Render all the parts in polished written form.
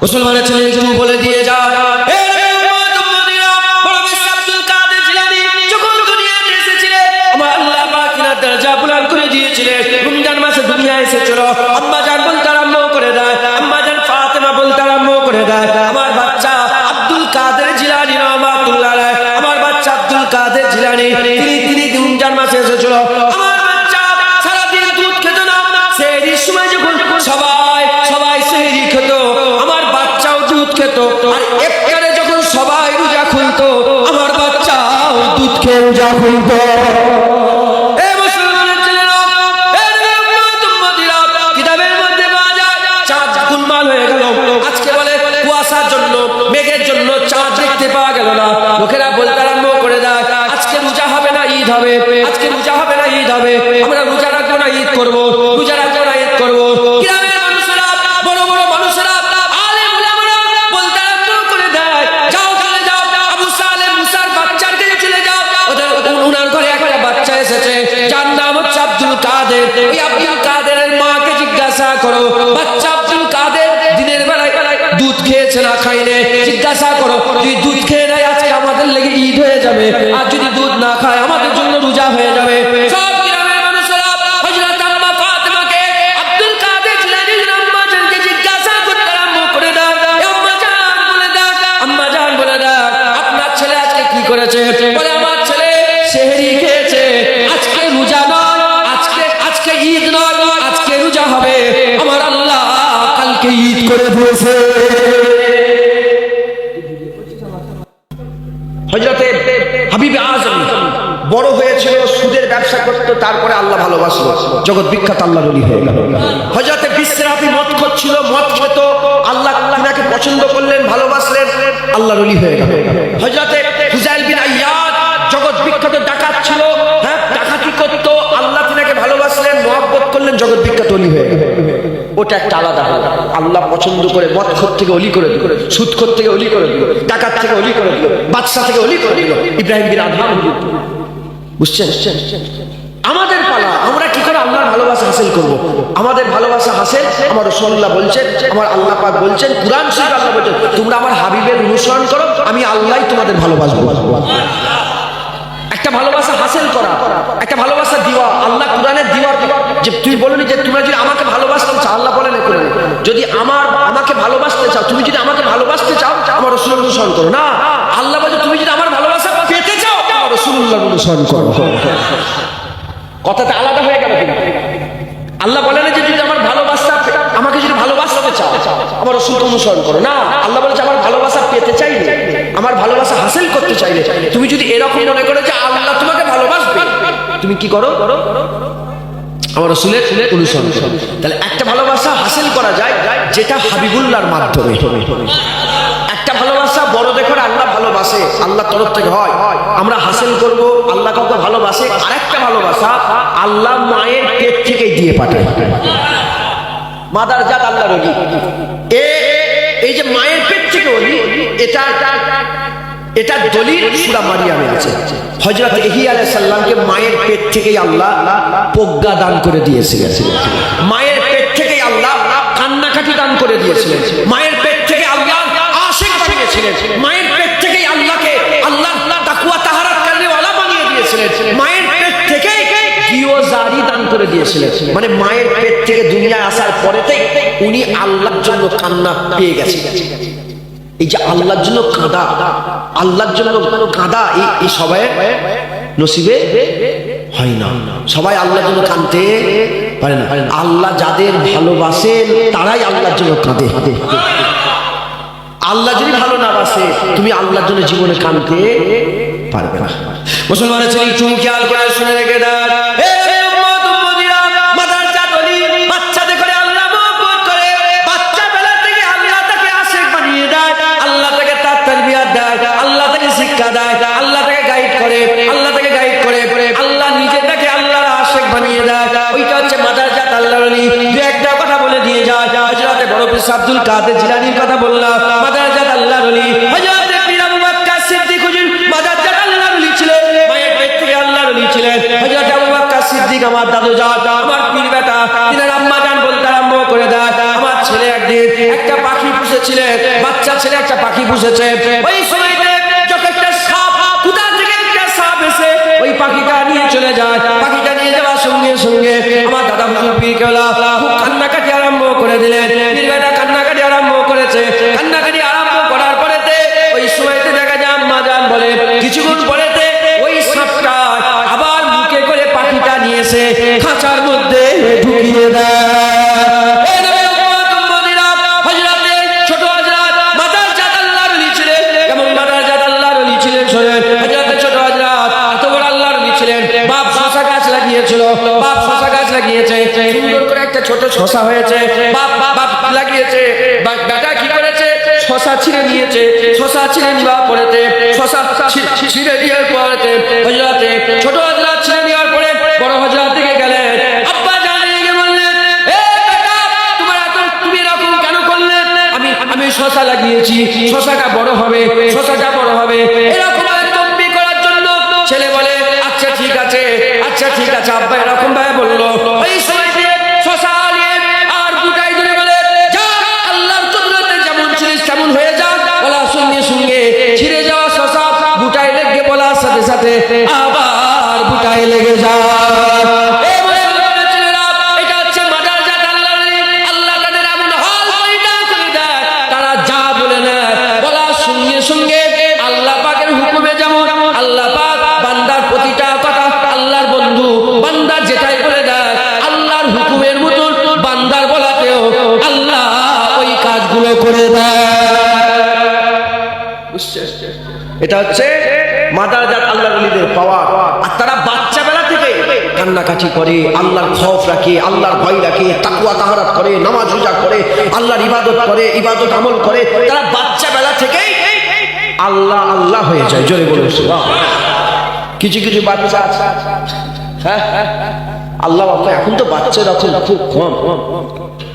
মুসলমানের ছেলে কিছু বলে দিয়ে যায়। রমজান মাসে দুনিয়া এসেছিল, আম্মা জান বলতে আরম্ভ করে দেয়, আম্মা জান ফাতেমা বলতে আরম্ভ করে দেয়, আমার বাচ্চা আব্দুল কাদের জিলানী রহমাতুল্লাহ আলাইহি, আমার বাচ্চা আব্দুল কাদের জিলানী তিনি রমজান মাসে এসেছিল। আমার বাচ্চা সারাদিন দুধ খেত না, সেহরির সময় যখন সবাই সেহরি খেত, আমার বাচ্চাও দুধ খেত, আর ইফতারে যখন সবাই রোজা খুলতো, আমার বাচ্চাও দুধ খেয়ে রোজা খুলতো। মেঘের জন্য চাঁদ দেখতে পাওয়া গেল না, লোকেরা বলতে আরম্ভ করে দেয় আজকে রোজা হবে না ঈদ হবে, আজকে রোজা হবে না ঈদ হবে, আমরা রোজা রাখবো না ঈদ করবো, রোজা রাখবো না ঈদ করবো। গ্রামের মানুষেরা, বড় বড় মানুষেরা, আলেম উলামারা বলতে আরম্ভ করে দেয় যাও চলে যাও, আবু সালেম মুসার বাচ্চার কাছে চলে যাও, ওনার ঘরে একটা বাচ্চা এসেছে যার নাম হচ্ছে আব্দুল কাদের। ওই আব্দুল কাদেরের মাকে জিজ্ঞাসা করো বাচ্চা আব্দুল কাদের দিনের বেলায় দুধ খেয়েছে না খাইলে, জিজ্ঞাসা করো যদি দুধ খেয়ে নেয় আজকে আমাদের লেগে ঈদ হয়ে যাবে, আর যদি দুধ না খায় আমাদের জন্য রোজা হয়ে যাবে। সব গ্রামের মানুষেরা হযরত আম্মা ফাতেমাকে আব্দুল কাদের জিলানী আম্মা জানকে জিজ্ঞাসা করতে আরম্ভ করে দেয়, আম্মা জান বলে দেয় আপনার ছেলে আজকে কি করেছে? বলে আমার ছেলে সেহরি খেয়েছে, আজকে রোজা নয়, আজকে ঈদ নয়, আজকে রোজা হবে, আমার আল্লাহ কালকে ঈদ করে দিয়েছে। হযরতে হাবিব আজম বড় হয়েছিল, সুদের ব্যবসা করত, তারপরে আল্লাহ ভালোবাসলো, জগৎ বিখ্যাত আল্লাহর ওলি হয়ে গেল। হযরতে বিসরাফি মদ খাচ্ছিল, মদ খেত, আল্লাহ তাকে পছন্দ করলেন, ভালোবাসলেন, আল্লাহর ওলি হয়ে গেল। হযরতে হুযাইল বিন আইয়াদ জগৎ বিখ্যাত ডাকাত ছিল, হ্যাঁ ডাকাতি করত, আল্লাহ তাকে ভালোবাসলেন, মহব্বত করলেন, জগৎ বিখ্যাত ওলি হয়ে গেল। ওটা একটা আলাদা হলো, আল্লাহ পছন্দ করে মদখোর থেকে ওলি করে দিল, সুদখোর থেকে ওলি করে দিল, ডাকাত থেকে ওলি করে দিল, বাদশা থেকে ওলি করে দিল, ইব্রাহিম বিন আদহাম। বুঝছেন? আমাদের পালা, আমরা কি করে আল্লাহর ভালোবাসা হাসিল করব? আমাদের ভালোবাসা হাসিল আমার রাসূলুল্লাহ বলছেন, আমার আল্লাহ পাক বলছেন, কুরআন শরীফে আল্লাহ বলছেন তোমরা আমার হাবিবের অনুসরণ করো, আমি আল্লাহই তোমাদের ভালোবাসবো। একটা ভালোবাসা হাসিল করা, একটা ভালোবাসা দিওয়া, আল্লাহ কুরআনের দিওয়া, যে তুই বলনি যে তোমরা যদি আমাকে ভালোবাসতে চাও, আল্লাহ বলেন কোরআনে যদি আমাকে ভালোবাসতে চাও, তুমি যদি আমাকে ভালোবাসতে চাও আমার রাসূলের অনুসরণ করো। না, আল্লাহ বলে তুমি যদি আমার ভালোবাসা পেতে চাও আমার রাসূলুল্লাহর অনুসরণ করো। কথাটা আলাদা হয়ে গেল কিনা? আল্লাহ বলেন যে যদি আমার ভালোবাসা, আমাকে যদি ভালোবাসতে চাও আমার রাসূলকে অনুসরণ করো। না, আল্লাহ বলেছে আমার ভালোবাসা পেতে চাইলে, আমার ভালোবাসা হাসিল করতে চাইলে, তুমি যদি এরকম মনে করো যে আল্লাহ তোমাকে ভালোবাসবে, তুমি কি করো? আমার রাসূলের অনুসরণ করো। তাহলে একটা ভালোবাসা হাসিল করা যায় যেটা হাবিবুল্লাহর মাধ্যমে। একটা ভালোবাসা বড় দেখো আল্লাহ ভালোবাসে, আল্লাহ তরফ থেকে হয়, আমরা হাসিল করব, আল্লাহ কাউকে ভালোবাসে। আরেকটা ভালোবাসা আল্লাহ মায়ের পেট থেকেই দিয়ে পাঠায়, মাদার জাত আল্লাহর ওলি। এই যে মায়ের পেট থেকে ওলি, এটা দলিল সূরা মারিয়ামে আছে। হযরত ইহিয়া আলাইহিস সালামকে মায়ের পেট থেকেই আল্লাহ প্রজ্ঞা দান করে দিয়েছিলেন, মায়ের পেট থেকেই আল্লাহ কান্নাকাটি দান করে দিয়েছিলেন, মায়ের পেট থেকে আল্লাহ আশিক বানিয়েছিলেন, মায়ের পেট থেকেই আল্লাহকে আল্লাহ তাকওয়া তাহারাত করনে ওয়ালা বানিয়ে দিয়েছিলেন, মায়ের পেট থেকেই জিও জারি দান করে দিয়েছিলেন। মানে মায়ের পেট থেকে দুনিয়ায় আসার পরেতেই উনি আল্লাহর জন্য কান্না পেয়ে গেছেন। এই যে আল্লাহর জন্য কাঁদা, আল্লাহর জন্য কাঁদা, এই সবাই নসিবে হয় না, সবাই আল্লাহর জন্য কাঁদতে পারে না। আল্লাহ যাদের ভালোবাসেন তারাই আল্লাহর জন্য কাঁদে। আল্লাহ যদি ভালো না বাসে তুমি আল্লাহর জন্য জীবনে কাঁদতে পারবে না। মুসলমানের ছেলে তুমি খেয়াল করে শুনে রেখে দেন, আল্লাহ তাকে গাইড করে, আল্লাহ নিজে তাকে আল্লাহর আশিক বানিয়ে দেয়। ওইটা হচ্ছে মাদারজাত আল্লাহর ওলি। দু একটা কথা বলে দিয়ে যায়, হযরতে বড় পীর আব্দুল কাদের জিলানীর কথা বললাম, মাদারজাত আল্লাহর ওলি। হযরতে পীর আবু বকর সিদ্দিক হুজুর মাদারজাত আল্লাহর ওলি ছিলেন, মায়ের পেট থেকে আল্লাহর ওলি ছিলেন। হযরতে আবু বকর সিদ্দিক আমার দাদু জান, আমার পীর বেটা, তিনার আম্মা জান বলতে আরম্ভ করে দেয় আমার ছেলে একদিন একটা পাখি পুষেছিলেন, বাচ্চা ছেলে একটা পাখি পুষেছে। ওই সময়তে যখন একটা সাপ, কোথা থেকে একটা সাপ এসে ওই পাখিটা নিয়ে চলে যায়। পাখিটা নিয়ে যাওয়ার সঙ্গে সঙ্গে আমার দাদা হুজুর পীর কেবলা খুব কান্নাকাটি আরম্ভ করে দিলেন। পীর বেটা কান্নাকাটি আরম্ভ করেছে। কান্নাকাটি আরম্ভ করার পরেতে ওই সময়তে দেখা যায় আম্মা জান বলে কিছুক্ষণ পরেতে ওই সাপটা আবার মুখে করে পাখিটা নিয়ে এসে খাঁচার মধ্যে ঢুকিয়ে দেয়। বাপ শশা গাছ লাগিয়েছে, সুন্দর করে একটা ছোট শশা হয়েছে। বাপ লাগিয়েছে, বেটা কি করেছে, শশা ছিঁড়ে নিয়েছে। শশা ছিঁড়ে নেওয়ার পরেতে, শশা ছিঁড়ে দেওয়ার পরেতে হযরতে ছোট হযরত ছিঁড়ে নেওয়ার পরে বড় হযরত দিকে গেলেন। আব্বা জানিয়ে বললেন, এ বেটা তুমি এরকম কেন করলে? আমি শশা লাগিয়েছি, শশাটা বড় হবে, শশাটা বড় হবে, এরকম তম্বি করার জন্য। ছেলে বলে আচ্ছা ঠিক আছে, আচ্ছা ঠিক আছে আব্বা এরকম ভাবে বললো। ওই সময়তে শশা নিয়ে আর দুটাই ধরে বলে যা, আল্লাহর কুদরতে যেমন ছিলিস তেমন হয়ে যা। বলার সঙ্গে সঙ্গে ছিঁড়ে যাওয়া শশা বুটায় লেগে বলার সাথে সাথে আবার বুটায় লেগে যায়। এটা হচ্ছে মাদারজাত আল্লাহর ওলিদের পাওয়ার। আর তারা বাচ্চা বেলা থেকে কান্নাকাটি করে, আল্লাহর খৌফ রাখে, আল্লাহর ভয় রাখে, তাকওয়া তাহারাত করে, নামাজ রোজা করে, আল্লাহর ইবাদত করে, ইবাদত আমল করে। তারা বাচ্চা বেলা থেকেই আল্লাহ আল্লাহ হয়ে যায়। জোরে বলুন সুবহানাল্লাহ। কিছু কিছু বাচ্চা আছে, হ্যাঁ আল্লাহ বাবা, এখন তো বাচ্চা এখন খুব কম,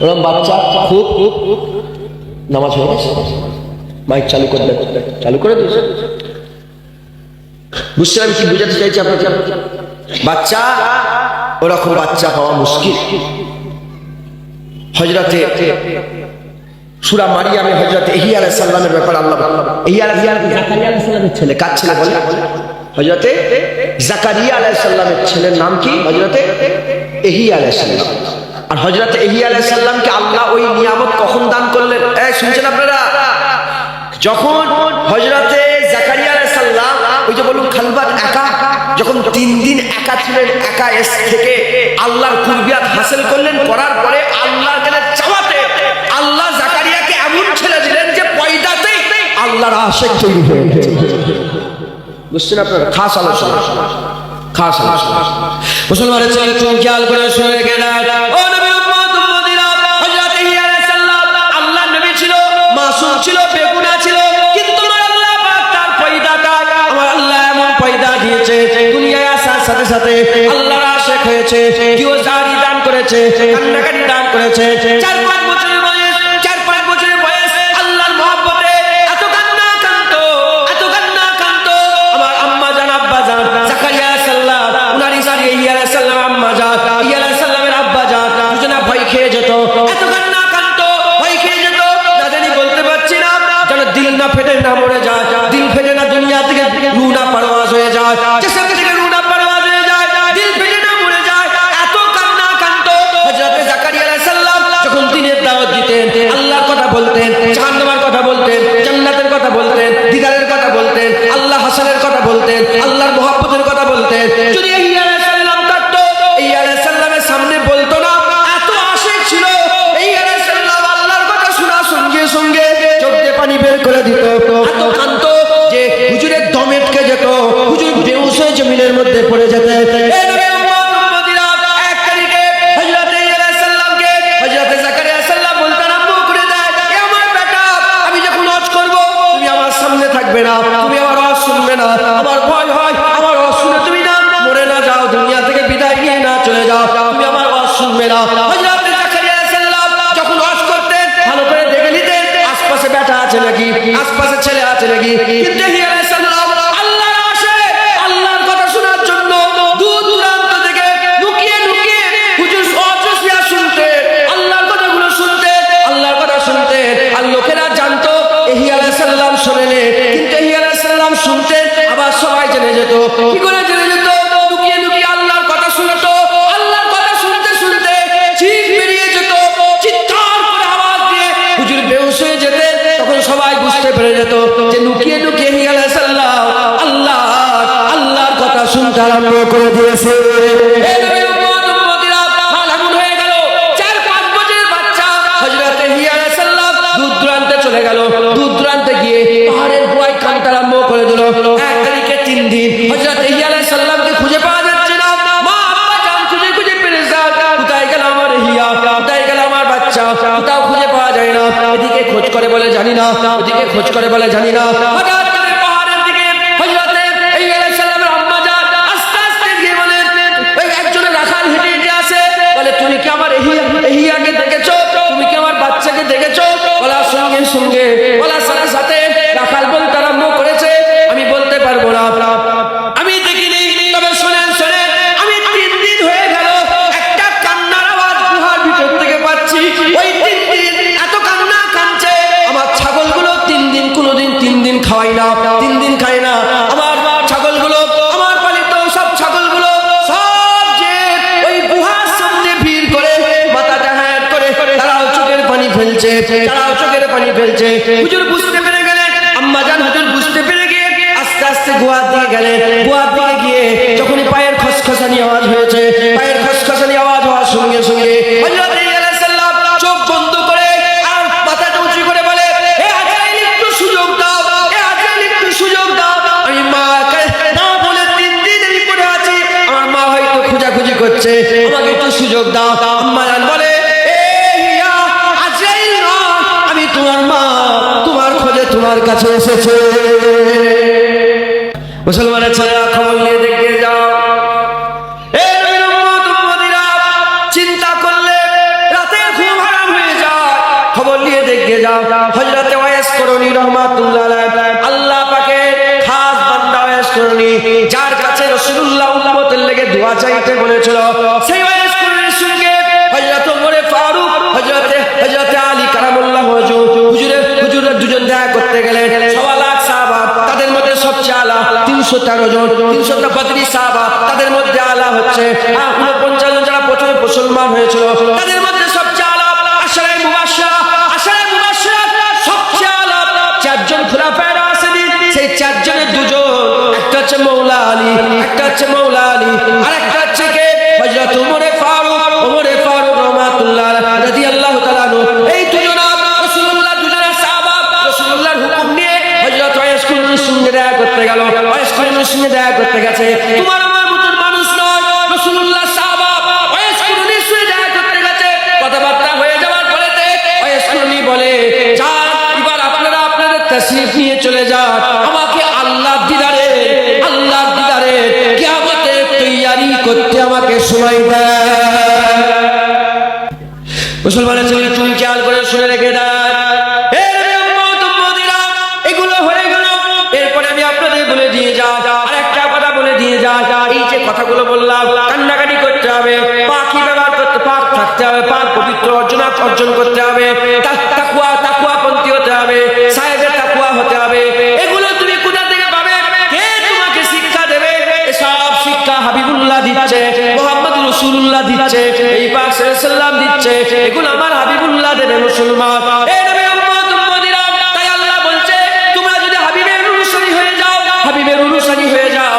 ওরকম বাচ্চা খুব নামাজ হয়ে গেছে। মাইক চালু করে দেন, চালু করে দিয়েছে। বুঝছেন আমি কি বুঝাতে চাইছি আপনাকে? বাচ্চা ওরকম বাচ্চা পাওয়া মুশকিল। হযরতে সূরা মারিয়ামে হযরতে ইহইয়া আলাইহিস সালামের ব্যাপারে আল্লাহ, ইহইয়া আলাইহিস সালামের ছেলে, কার ছেলে বলে? হযরতে জাকারিয়া আলাইহিস সালামের ছেলের নাম কি? হযরতে ইহইয়া আলাইহিস সালাম। আর হযরতে ইহইয়া আলাইহিস সালামকে আল্লাহ ওই নিয়ামত কখন দান করলেন? শুনছেন আপনারা? যখন হযরতে জাকারিয়া আলাইহিস সালাম ওই যে বলুন খালবাত একা, যখন 3 দিন একা ছিলেন, একা থেকে আল্লাহর কুরবিয়াত হাসিল করলেন, করার পরে আল্লাহর কাছে চাওয়াতে আল্লাহ জাকারিয়াকে এমন ছেলে দিলেন যে পয়দাতেই আল্লাহর আশিক তৈরি হয়ে গেছে। বুঝছেন আপনারা? খাস আলোচনা, খাস আলোচনা। মুসলমানের ছেলে তুমি খেয়াল করে শুনে গেলেন। ও নবী উম্মত উম্মতিরা, হযরতে ইহইয়া আলাইহিস সালাম আল্লাহর নবী ছিল, মাসুম ছিল, বেগুনা ছিল, কিন্তু আল্লাহ পাক তার পয়দাটা, আমার আল্লাহ এমন পয়দা দিয়েছে, দুনিয়ায় আসার সাথে সাথে আল্লাহর আশিক হয়েছে, কেউ জারি দান করেছে, কান্নাকাটি দান করেছে। 4-5 বছরের বয়স, 4-5 বছরের বয়স আল্লাহর মহব্বতে এত কান্না কাঁদতো, এত কান্না কাঁদতো। আমার আম্মা জান, আব্বা জান, জাকারিয়া আলাইহিস সালাম, উনার স্ত্রী ইহইয়া আলাইহিস সালাম, আম্মা জান, ইহইয়া আলাইহিস সালামের আব্বা জান, দুজনে ভয় খেয়ে যেত, এত কান্না কাঁদতো, ভয় খেয়ে যেত। না জানি বলতে পারছি না, যেন দিল না ফেটে না মরে যায়, দিল ফেটে না দুনিয়া থেকে রূহ না পারওয়াজ হয়ে যায়, জিসম থেকে রূহ না পারওয়াজ হয়ে যায়, দিল ফেটে না মরে যায়, এত কান্না কাঁদতো। হযরতে জাকারিয়া আলাইহিস সালাম যখন দিনের দাওয়াত দিতেন, আল্লাহর কথা বলতেন, জাহান্নামের কথা বলতেন, জান্নাতের কথা বলতেন, দিদারের কথা বলতেন, আল্লাহ হাসানের কথা বলতেন, আল্লাহর মহব্বতের কথা বলতেন। যদি ইহইয়া আলাইহিস সালাম থাকতো, ইহইয়া আলাইহিস সালামের সামনে বলতো না, এত আশিক ছিল। ইহইয়া আলাইহিস সালাম আল্লাহর কথা শোনার সঙ্গে সঙ্গে চোখ দিয়ে পানি বের করে দিত, এত কাঁদতো যে হুজুরের দম আটকে যেত, হুজুর বেহুশ হয়ে জমিনের মধ্যে পড়ে যেতেন। এই নবী উম্মত উম্মতিরা, 1 তারিখে হযরতে ইহইয়া আলাইহিস সালামকে হযরতে জাকারিয়া আলাইহিস সালাম বলতেন, আম্মু করে দেয়, এ আমার বেটা, আমি যখন হজ করব তুমি আমার সামনে থাকবে না, তুমি আমার হজ শুনবে না, আমার ভয় হয় আমার হজ শুনে তুমি না মরে না যাও, দুনিয়া থেকে বিদায় নিয়ে না চলে যাও, তুমি আমার হজ শুনবে না। হযরতে জাকারিয়া আলাইহিস সালাম যখন হজ করতেন ভালো করে দেখে নিতেন আশপাশে বেটা আছে নাকি, আশপাশে ছেলে আছে নাকি। কিন্তু ইহইয়া আলাইহিস সালাম আল্লাহর আশিক, আল্লাহর কথা শোনার জন্য দূর দূরান্ত থেকে লুকিয়ে লুকিয়ে হুজুর শুনতেন, আল্লাহর কথাগুলো শুনতেন, আল্লাহ কি করে জেনে যেত? লুকিয়ে লুকিয়ে আল্লাহর কথা শুনতো। আল্লাহর কথা শুনতে শুনতে চিৎ বেরিয়ে যেত, চিৎকার করে আওয়াজ দিয়ে হুজুর বেহুশ হয়ে যেতেন। তখন সবাই বুঝতে পেরে যেত যে লুকিয়ে লুকিয়ে হিয়া আলাইহিস সালাম আল্লাহর কথা শুনতে আরম্ভ করে দিয়েছে। চলে গেল, দুধ আনতে গিয়ে পাহাড়ের গুহায় কাঁদতে আরম্ভ করে দিল। 1 তারিখে 3 দিন হযরত ইয়া আলাইহিস সালামকে খুঁজে পাওয়া যাচ্ছে না। মা আব্বা জান খুঁজে খুঁজে পেরেশান, কোথায় গেল আমার হিয়া, কোথায় গেল আমার বাচ্চা, কোথাও খুঁজে পাওয়া যায় না। এদিকে খোঁজ করে বলে জানি না, ওদিকে খোঁজ করে বলে জানি না। হঠাৎ করে পাহাড়ের দিকে হযরত ইয়া আলাইহিস সালামের আম্মা জান আস্তে আস্তে গিয়ে বলে, ওই একজনের রাখাল হেঁটে হেঁটে আসে, বলে তুমি কি আমার হিয়াকে দেখেছো? তুমি কি আমার বাচ্চাকে দেখেছো? বলার সঙ্গে সঙ্গে বলার সাথে সাথে রাখাল বলতে আরম্ভ করেছে, আমি বলতে পারবো না, আমি দেখিনি। তবে শোনেন শোনেন, আমি 3 দিন হয়ে গেল একটা কান্নার আওয়াজ গুহার ভিতর থেকে পাচ্ছি। ওই 3 দিন এত কান্না কাঁদছে। আমার ছাগলগুলো 3 দিন, কোনোদিন 3 দিন খাওয়াই না, 3 দিন খায় না। আমার ছাগলগুলো, আমার পালিত সব ছাগলগুলো সব যে ওই গুহার সামনে ভিড় করে মাথাটা হ্যাঁ করে তারাও চোখের পানি ফেলছে, তারাও চোখের পানি ফেলছে। হুজুর বুঝতে পেরে গেলেন, আম্মা জান হুজুর বুঝতে পেরে গিয়ে আস্তে আস্তে গুহার দিকে গেলেন। গুহার দিকে গিয়ে যখনই পায়ের খসখসানি আওয়াজ হয়েছে, পায়ের খসখসানি আওয়াজ হওয়ার সঙ্গে সঙ্গে হযরত ইয়া আলাইহিস সালাম চোখ বন্ধ করে আর মাথাটা উঁচু করে বলে, হে আজরাইল একটু সুযোগ দাও, হে আজরাইল একটু সুযোগ দাও। আমি মাকে না বলে 3 দিন আমি পড়ে আছি, আমার মা হয়তো খোঁজাখুঁজি করছে, আমাকে একটু সুযোগ দাও। আম্মা জান বলে, তোমার মা তোমার খোঁজে তোমার কাছে এসেছে। মুসলমানের ছেলেরা খবর নিয়ে দেখে যাও। চিন্তা করলে রাতে ঘুম হারাম হয়ে যায়। খবর নিয়ে দেখে যাও। হযরত ওয়াইস করণী রাহমাতুল্লাহ আলাইহি, আল্লাহ পাকের খাস বান্দা ওয়াইস করণী, যার কাছে রাসূলুল্লাহ উম্মতের লেগে দোয়া চাইতে বলেছিল, সেই ওয়াইস করণীর সঙ্গে হযরত ওমর ফারুক, হযরত আলী কারামাল্লাহু ওয়াজহু হুজুরের দুজন দেখা করতে গেলেন। 1.25 লাখ সাহাবা, তাদের মধ্যে সবচেয়ে আলা 313 জন, 300টা বদরি সাহাবা, তাদের মধ্যে আলা হচ্ছে 49 জন যারা প্রথমে মুসলমান হয়েছিল, তাদের মধ্যে সবচেয়ে আলা আশরায়ে মুবাশশিরা সবচেয়ে আলা 4 জন খুলাফায়ে রাশিদিন। সেই 4 জনের 2 জন, একটা হচ্ছে মওলা আলী, একটা হচ্ছে মওলা আলী, আর একটা হচ্ছে কে হযরত ওমর ফারুক রাহমাতুল্লাহ আলাইহি রাদিয়াল্লাহু তাআলা আনহু। এই 2 জন রাসূলুল্লাহ, 2 জনের সাহাবা রাসূলুল্লাহর হুকুম নিয়ে হযরত ওয়াইস করণীর সঙ্গে দেখা করতে গেল। ওয়াইস করণীর সঙ্গে দেখা করতে গেছে। তোমার আমার মতন মানুষ নয়, রাসূলুল্লাহ সাহাবা ওয়াইস করণীর সঙ্গে দেখা করতে গেছে। কথাবার্তা হয়ে যাওয়ার পরেতে ওয়াইস করণী বলে, যান এবার আপনারা আপনাদের তাশরীফ নিয়ে চলে যান, আমাকে আল্লাহর দিদারে কিয়ামতের তৈয়ারি করতে আমাকে সময় দেন। মুসলমানের ছেলে তুমি খেয়াল করে শুনে রেখে দেন, এগুলো হয়ে গেল। এরপরে আমি আপনাদের বলে দিয়ে যা আরেকটা কথা বলে দিয়ে যা, এই যে কথাগুলো বললাম, কান্নাকাটি করতে হবে, পাখি ব্যবহার করতে, পাক থাকতে হবে, পাক পবিত্র অর্জন করতে হবে, তাকওয়া পন্থী হতে হবে, সাহেবের তাকওয়া হতে হবে। এগুলো তুমি কোথা থেকে পাবে? কে তোমাকে শিক্ষা দেবে? সব শিক্ষা হাবিবুল্লাহ দিচ্ছে, মুহাম্মদুর রাসূলুল্লাহ দিচ্ছে, এই পাক সাল্লাল্লাহু আলাইহি ওয়াসাল্লাম দিচ্ছে। এগুলো আমার হাবিবুল্লাহ দেবে মুসলমান। এই নবী উম্মত-উম্মতিরা, তাই আল্লাহ বলছে তোমরা যদি হাবিবের অনুসারী হয়ে যাও,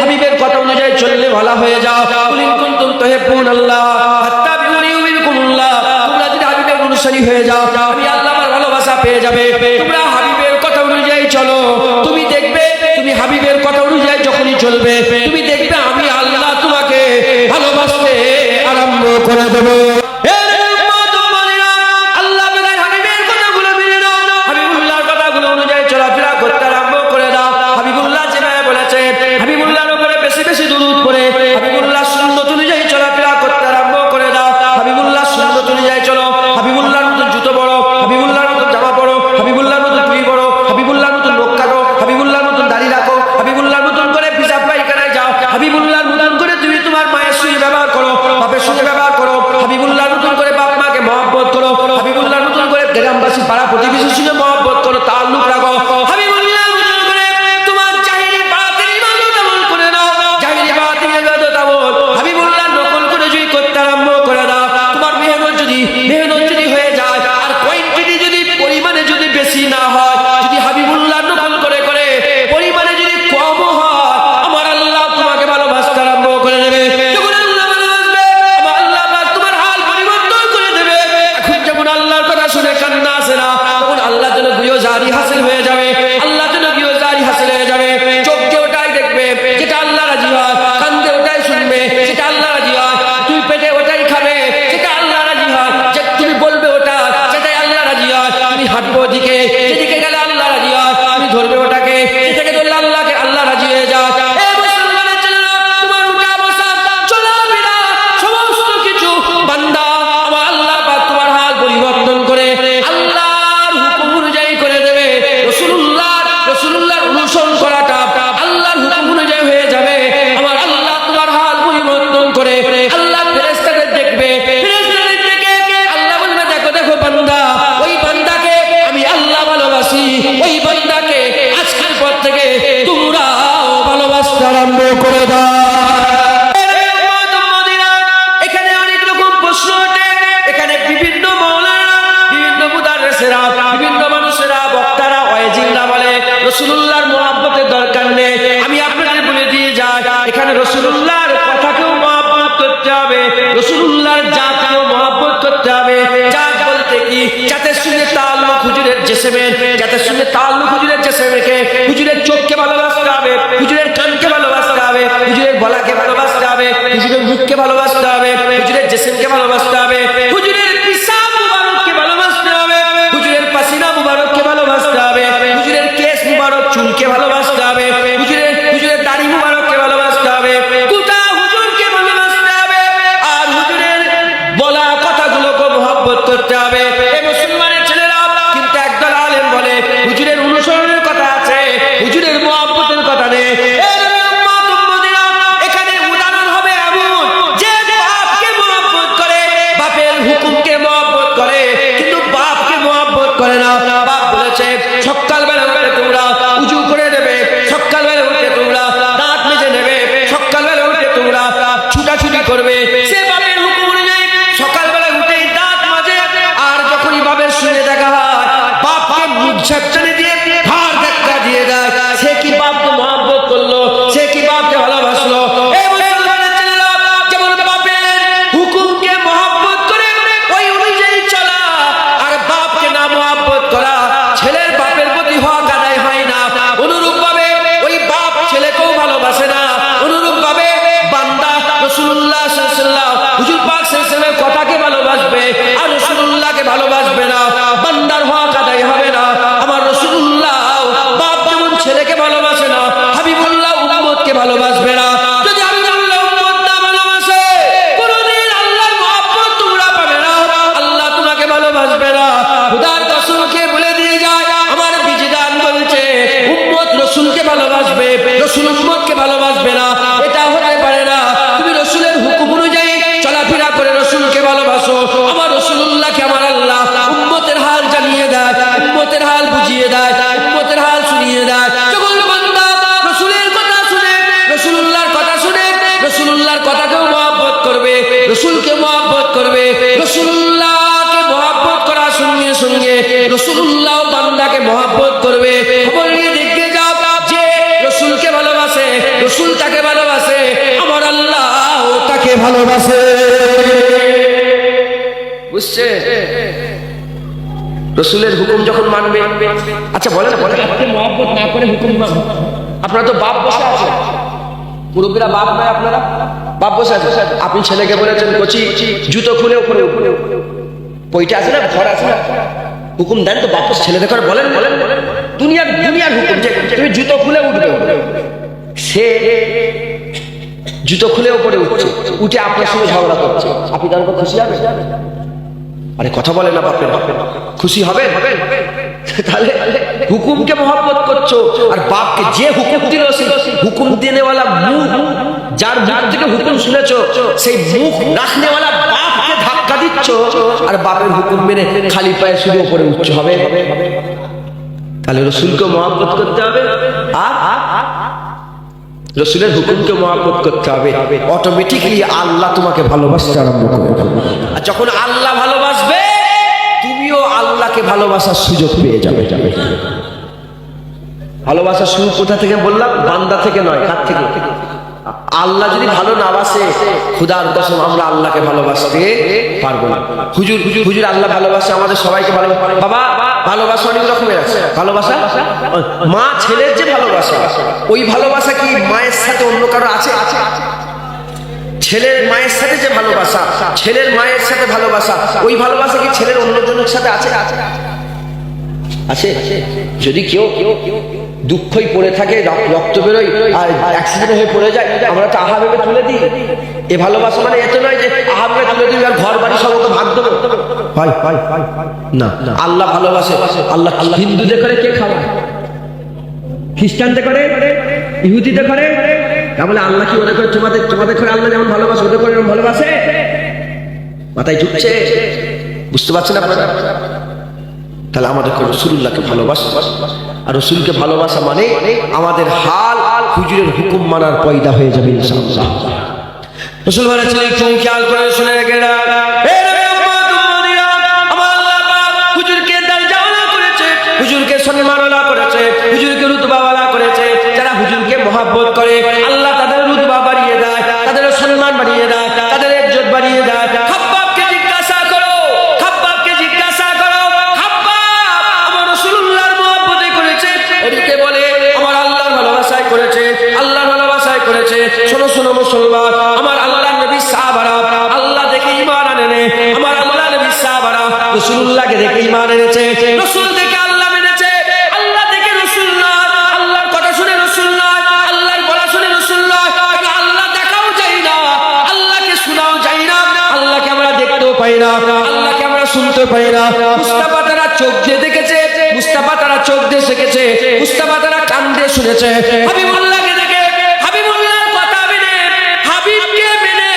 হাবিবের কথা অনুযায়ী চললে ভালো হয়ে যাও। কুল ইন কুনতুম তুহিব্বুনাল্লাহ ফাত্তাবিউনি ইউহিব্বুকুমুল্লাহ। তোমরা যদি হাবিবের অনুসারী হয়ে যাও, আমি আল্লাহ আমার ভালোবাসা পেয়ে যাবে। তোমরা হাবিবের কথা অনুযায়ী চলো, তুমি দেখবে তুমি হাবিবের কথা অনুযায়ী যখনই চলবে, তুমি দেখবে আমি আল্লাহ তোমাকে ভালোবাসতে আরম্ভ করে দেবো। আল্লাহ হাবিবের কথাগুলো মেনে নাও, হাবিবুল্লাহর কথাগুলো অনুযায়ী চলাফেরা করতে আরম্ভ করে দাও। হাবিবুল্লাহ যেভাবে বলেছে, হাবিবুল্লাহর উপরে বেশি বেশি দুরূদ পড়ে হাবিবুল্লাহ সুন্নাত অনুযায়ী চলাফেরা করতে আরম্ভ করে দাও। হাবিবুল্লাহ সুন্নাত অনুযায়ী চলো, হাবিবুল্লাহর মতো জুতো পরো, হাবিবুল্লাহর মতো জামা পরো, হাবিবুল্লাহর মতো টুপি পরো, হাবিবুল্লাহর মতো নখ কাটো, হাবিবুল্লাহর মতো দাড়ি রাখো, হাবিবুল্লাহর মতন করে পিসাব পায়খানায় যাও, হাবিবুল্লাহর মতন করে তুমি তোমার মায়ের সঙ্গে ব্যবহার করো, বাপের সঙ্গে ব্যবহার করো, হাবিবুল্লাহর মতন জারি হাসিল হয়ে যাবে, আল্লাহ নবীও জারি হাসিল হয়ে যাবে। চোখকে ওটাই দেখবে যেটা আল্লাহ রাজি হয়, কান্দে ওটাই শুনবে যেটা আল্লাহ রাজি হয়, তুই পেটে ওটাই খাবে যেটা আল্লাহ রাজি হয়, যে তুমি বলবে ওটা সেটাই আল্লাহ রাজি হয়, তুমি হাঁটবে ওদিকে যেদিকে গেলে আল্লাহ রাজি হয়, তুমি ধরবে ওটাকে যেটাকে ধরলে আল্লাহকে আল্লাহ রাজি হয়ে যায়। আরম্ভ করে এখানে অনেক রকম প্রশ্ন ওঠে, এখানে বিভিন্ন মাওলানা, বিভিন্ন মুদাররিসেরা, বিভিন্ন মানুষেরা, বক্তারা, ওয়াইজিনরা বলে রাসূলুল্লাহর মুহাব্বতের দরকার নেই। আমি আপনাদের বলে দিয়ে যাই, এখানে রাসূলুল্লাহর কথাকেও মুহাব্বত করতে হবে, রাসূলুল্লাহর জাতকেও মুহাব্বত করতে হবে। জাত বলতে কি? জাতের সঙ্গে তাআল্লুক হুজুরের জিসমের, জাতের সঙ্গে তাআল্লুক হুজুরের জিসমেরকে, হুজুরের চোখকে ভালোবাসতে হবে, হুজুরের কানকে ভালোবাসতে হবে, হুজুরের গলাকে ভালোবাসতে হবে, হুজুরের মুখকে ভালোবাসতে হবে, হুজুরের জিসমকে ভালোবাসতে হবে, হুজুরের পিসাব মুবারককে ভালোবাসতে হবে, হুজুরের পাসিনা মুবারককে ভালোবাসতে হবে, হুজুরের কেশ মুবারক চুলকে ভালোবাসতে হবে, হুজুরের দাড়ি মুবারককে ভালোবাসতে হবে, গোটা হুজুরকে ভালোবাসতে হবে, আর হুজুরের বলা কথাগুলোকে মহব্বত করতে হবে। এই মুসলমানের ছেলেরা কিন্তু একদল আলেম বলে হুজুরের অনুসরণের কথা আছে, হুজুরের মহব্বতের কথা নেই। করে না, বাপ বলেছে সকালবেলা উঠে তোমরা উজু করে নেবে, সকালবেলা উঠে তোমরা দাঁত মেজে নেবে, সকালবেলা উঠে তোমরা ছুটাছুটি করবে। সে বাপের হুকুম অনুযায়ী সকালবেলা উঠেই দাঁত মাজে, আর যখনই বাপের সঙ্গে দেখা হয় বাপকে মুখ ঝাপটানি দিয়ে ঘাড় ধাক্কা দিয়ে দেয়। সে কি বাপকে মহব্বত করলো? সে কি বাপকে ভালোবাসলো? যেমন বাপের হুকুমকে মহব্বত করে ওই অনুযায়ী চলা, আর বাপকে না মহব্বত করা, ছেলের বাপের প্রতি হক আদায় হয় না। অনুরূপ ভাবে ওই বাপ ছেলেকেও ভালোবাসে না। অনুরূপ ভাবে বান্দা রাসূলুল্লাহ সাল্লাল্লাহু আলাইহি ওয়াসাল্লাম হুজুর পাক সাল্লাল্লাহু আলাইহি ওয়াসাল্লামের কথাকে ভালোবাসবে আর রাসূলুল্লাহকে ভালোবাসবে না, বান্দার হক আদায় হবে না। আমার রাসূলুল্লাহ বাপ যেমন ছেলেকে ভালোবাসে না, হাবিবুল্লাহ উম্মতকে ভালোবাসবে না। যদি হাবিবুল্লাহ উম্মত না ভালোবাসে, কোনদিন আল্লাহর মহব্বত তোমরা পাবে না, আল্লাহ তোমাকে ভালোবাসবে না। খোদার কসমকে বলে দিয়ে যায়, আমার বিজিদান বলছে উম্মত রাসূলকে ভালোবাসবে, রাসূল উম্মতকে ভালোবাসবে না। এটা হতে পারে না। তুমি রাসূলের হুকুম অনুযায়ী চলাফেরা করে রাসূলকে ভালোবাসো। আমার রাসূলুল্লাহকে আমার আল্লাহ উম্মতের হাল জানিয়ে দেয়, উম্মতের হাল বুঝিয়ে দেয়, উম্মতের হাল শুনিয়ে দেয়। যখন বান্দা রাসূলের কথা শুনে, রাসূলুল্লাহর কথা শুনে, রাসূলুল্লাহর কথাকেও মহব্বত করবে, রাসূলকে মহব্বত করবে, রাসূলুল্লাহকে মহব্বত করার সঙ্গে সঙ্গে রাসূলুল্লাহ বান্দাকে মহব্বত করবে। খবর নিয়ে দেখতে যাও, যে রাসূলকে ভালোবাসে, রাসূল তাকে ভালোবাসে, আমার আল্লাহ তাকে ভালোবাসে। বুঝছে? রাসূলের হুকুম যখন মানবে, আচ্ছা বলেন আপনি মহব্বত না করে হুকুম মানবেন? আপনারা তো বাপ বসে আছে, মুরব্বীরা বাপ নয়, আপনারা বাপ বসে আছে। আপনি ছেলেকে বলেছেন কচি জুতো খুলে উপরে পইটা আছে না, ঘর আছে না, হুকুম দেন তো বাপ ছেলেদের করে বলেন বলেন দুনিয়ার হুকুম যে তুমি জুতো খুলে উঠবে। সে জুতো খুলে উপরে উঠছে, উঠে আপনার সঙ্গে ঝগড়া করছে, আপনি তার উপর খুশি হবেন? আরে কথা বলে না, বাপের খুশি হবে? তাহলে হুকুমকে মহব্বত করছো, আর বাপকে যে হুকুম দিল সেই হুকুম দেনেওয়ালা মুখ, যার মুখ থেকে হুকুম শুনেছো সেই মুখ রাখনেওয়ালা বাপকে ধাক্কা দিচ্ছ, আর বাপের হুকুম মেনে খালি পায়ে শুধু উপরে উঠতে হবে। তাহলে রাসূলকে মহব্বত করতে হবে, আর রাসূলের হুকুমকে মহব্বত করতে হবে। অটোমেটিক্যালি আল্লাহ তোমাকে ভালোবাসতে আরম্ভ করবে। আর যখন আল্লাহ ভালোবাসবে, তুমিও আল্লাহকে ভালোবাসার সুযোগ পেয়ে যাবে। ভালোবাসার শুরু কোথা থেকে বললাম? বান্দা থেকে নয়, কার থেকে? আল্লাহ যদি ভালো না বাসে, খুদার কসম আমরা আল্লাহকে ভালোবাসতে পারবো না। হুজুর হুজুর হুজুর আল্লাহ ভালোবাসে আমাদের সবাইকে ভালোবাসে। বাবা ভালোবাসা অনেক রকমের আছে। ভালোবাসা মা ছেলের যে ভালোবাসা, ওই ভালোবাসা কি মায়ের সাথে অন্য কারো আছে? ছেলের মায়ের সাথে যে ভালোবাসা, ছেলের মায়ের সাথে ভালোবাসা, ওই ভালোবাসা কি ছেলের অন্যজনের সাথে আছে? আছে। যদি কেউ দুঃখই পড়ে থাকে, রক্ত বেরোয় আর অ্যাক্সিডেন্ট হয়ে পড়ে যায়, আমরা তো আহা ভেবে তুলে দিই। এ ভালোবাসা মানে এত নয় যে আহা ভেবে তুলে দিই আর ঘর বাড়ি সব ভাগ দেবো, না। আল্লাহ ভালোবাসে। আল্লাহ হিন্দুদের করে কে খাওয়ায়? খ্রিস্টানদের করে, ইহুদিদের করে। তাহলে আল্লাহ কি ওদের করে তোমাদের করে আল্লাহ যেমন ভালোবাসে ওদের করে ভালোবাসে? মাথায় ঢুকছে? বুঝতে পারছেন আপনারা? তাহলে আমাদেরকে রাসূলুল্লাহকে ভালোবাসা, আর রাসূলকে ভালোবাসা মানে আমাদের হাল হুজুরের হুকুম মানার পয়দা হয়ে যাবে ইনশাআল্লাহ। রাসূল বলেছেন, তুমি খেয়াল করে শুনে রেখে হুজুরকে দরজাওয়ালা করেছে, হুজুরকে সম্মানওয়ালা করেছে, হুজুরকে রুতবাওয়ালা করেছে। যারা হুজুরকে মহব্বত করে আল্লাহ তাদের রুতবা বাড়িয়ে দেয়, তাদের সম্মান বাড়িয়ে দেয়, তাদের ইজ্জত বাড়িয়ে দেয়। খাব্বাবকে জিজ্ঞাসা করো, খাব্বাবকে জিজ্ঞাসা করো, খাব্বাব আমার রাসূলুল্লাহর মহব্বতে করেছে, ওদিকে বলে আমার আল্লাহর ভালোবাসায় করেছে, আল্লাহর ভালোবাসায় করেছে। শোনো শোনো মুসলমান, আমার আল্লাহর নবী সাহাবারা আল্লাহ দেখে ঈমান আনে, আমার আল্লাহর নবী সাহাবারা রাসূলুল্লাহকে দেখে ঈমান এনেছে, রাসূল দেখে আল্লাহ মেনেছে, আল্লাহ দেখে রাসূল নয়, আল্লাহর কথা শুনে রাসূল নয়, আল্লাহর বলা শুনে রাসূল নয়। কারণ আল্লাহ দেখাও যায় না, আল্লাহকে শোনাও যায় না, আল্লাহকে আমরা দেখতেও পাই না, আল্লাহকে আমরা শুনতে পাই না। মুস্তাফা তারা চোখ দিয়ে দেখেছে, মুস্তাফা তারা চোখ দিয়ে শিখেছে, মুস্তাফা তারা কান দিয়ে শুনেছে। হাবিবুল্লাহকে দেখে, হাবিবুল্লাহর কথা মেনে, হাবিবকে মেনে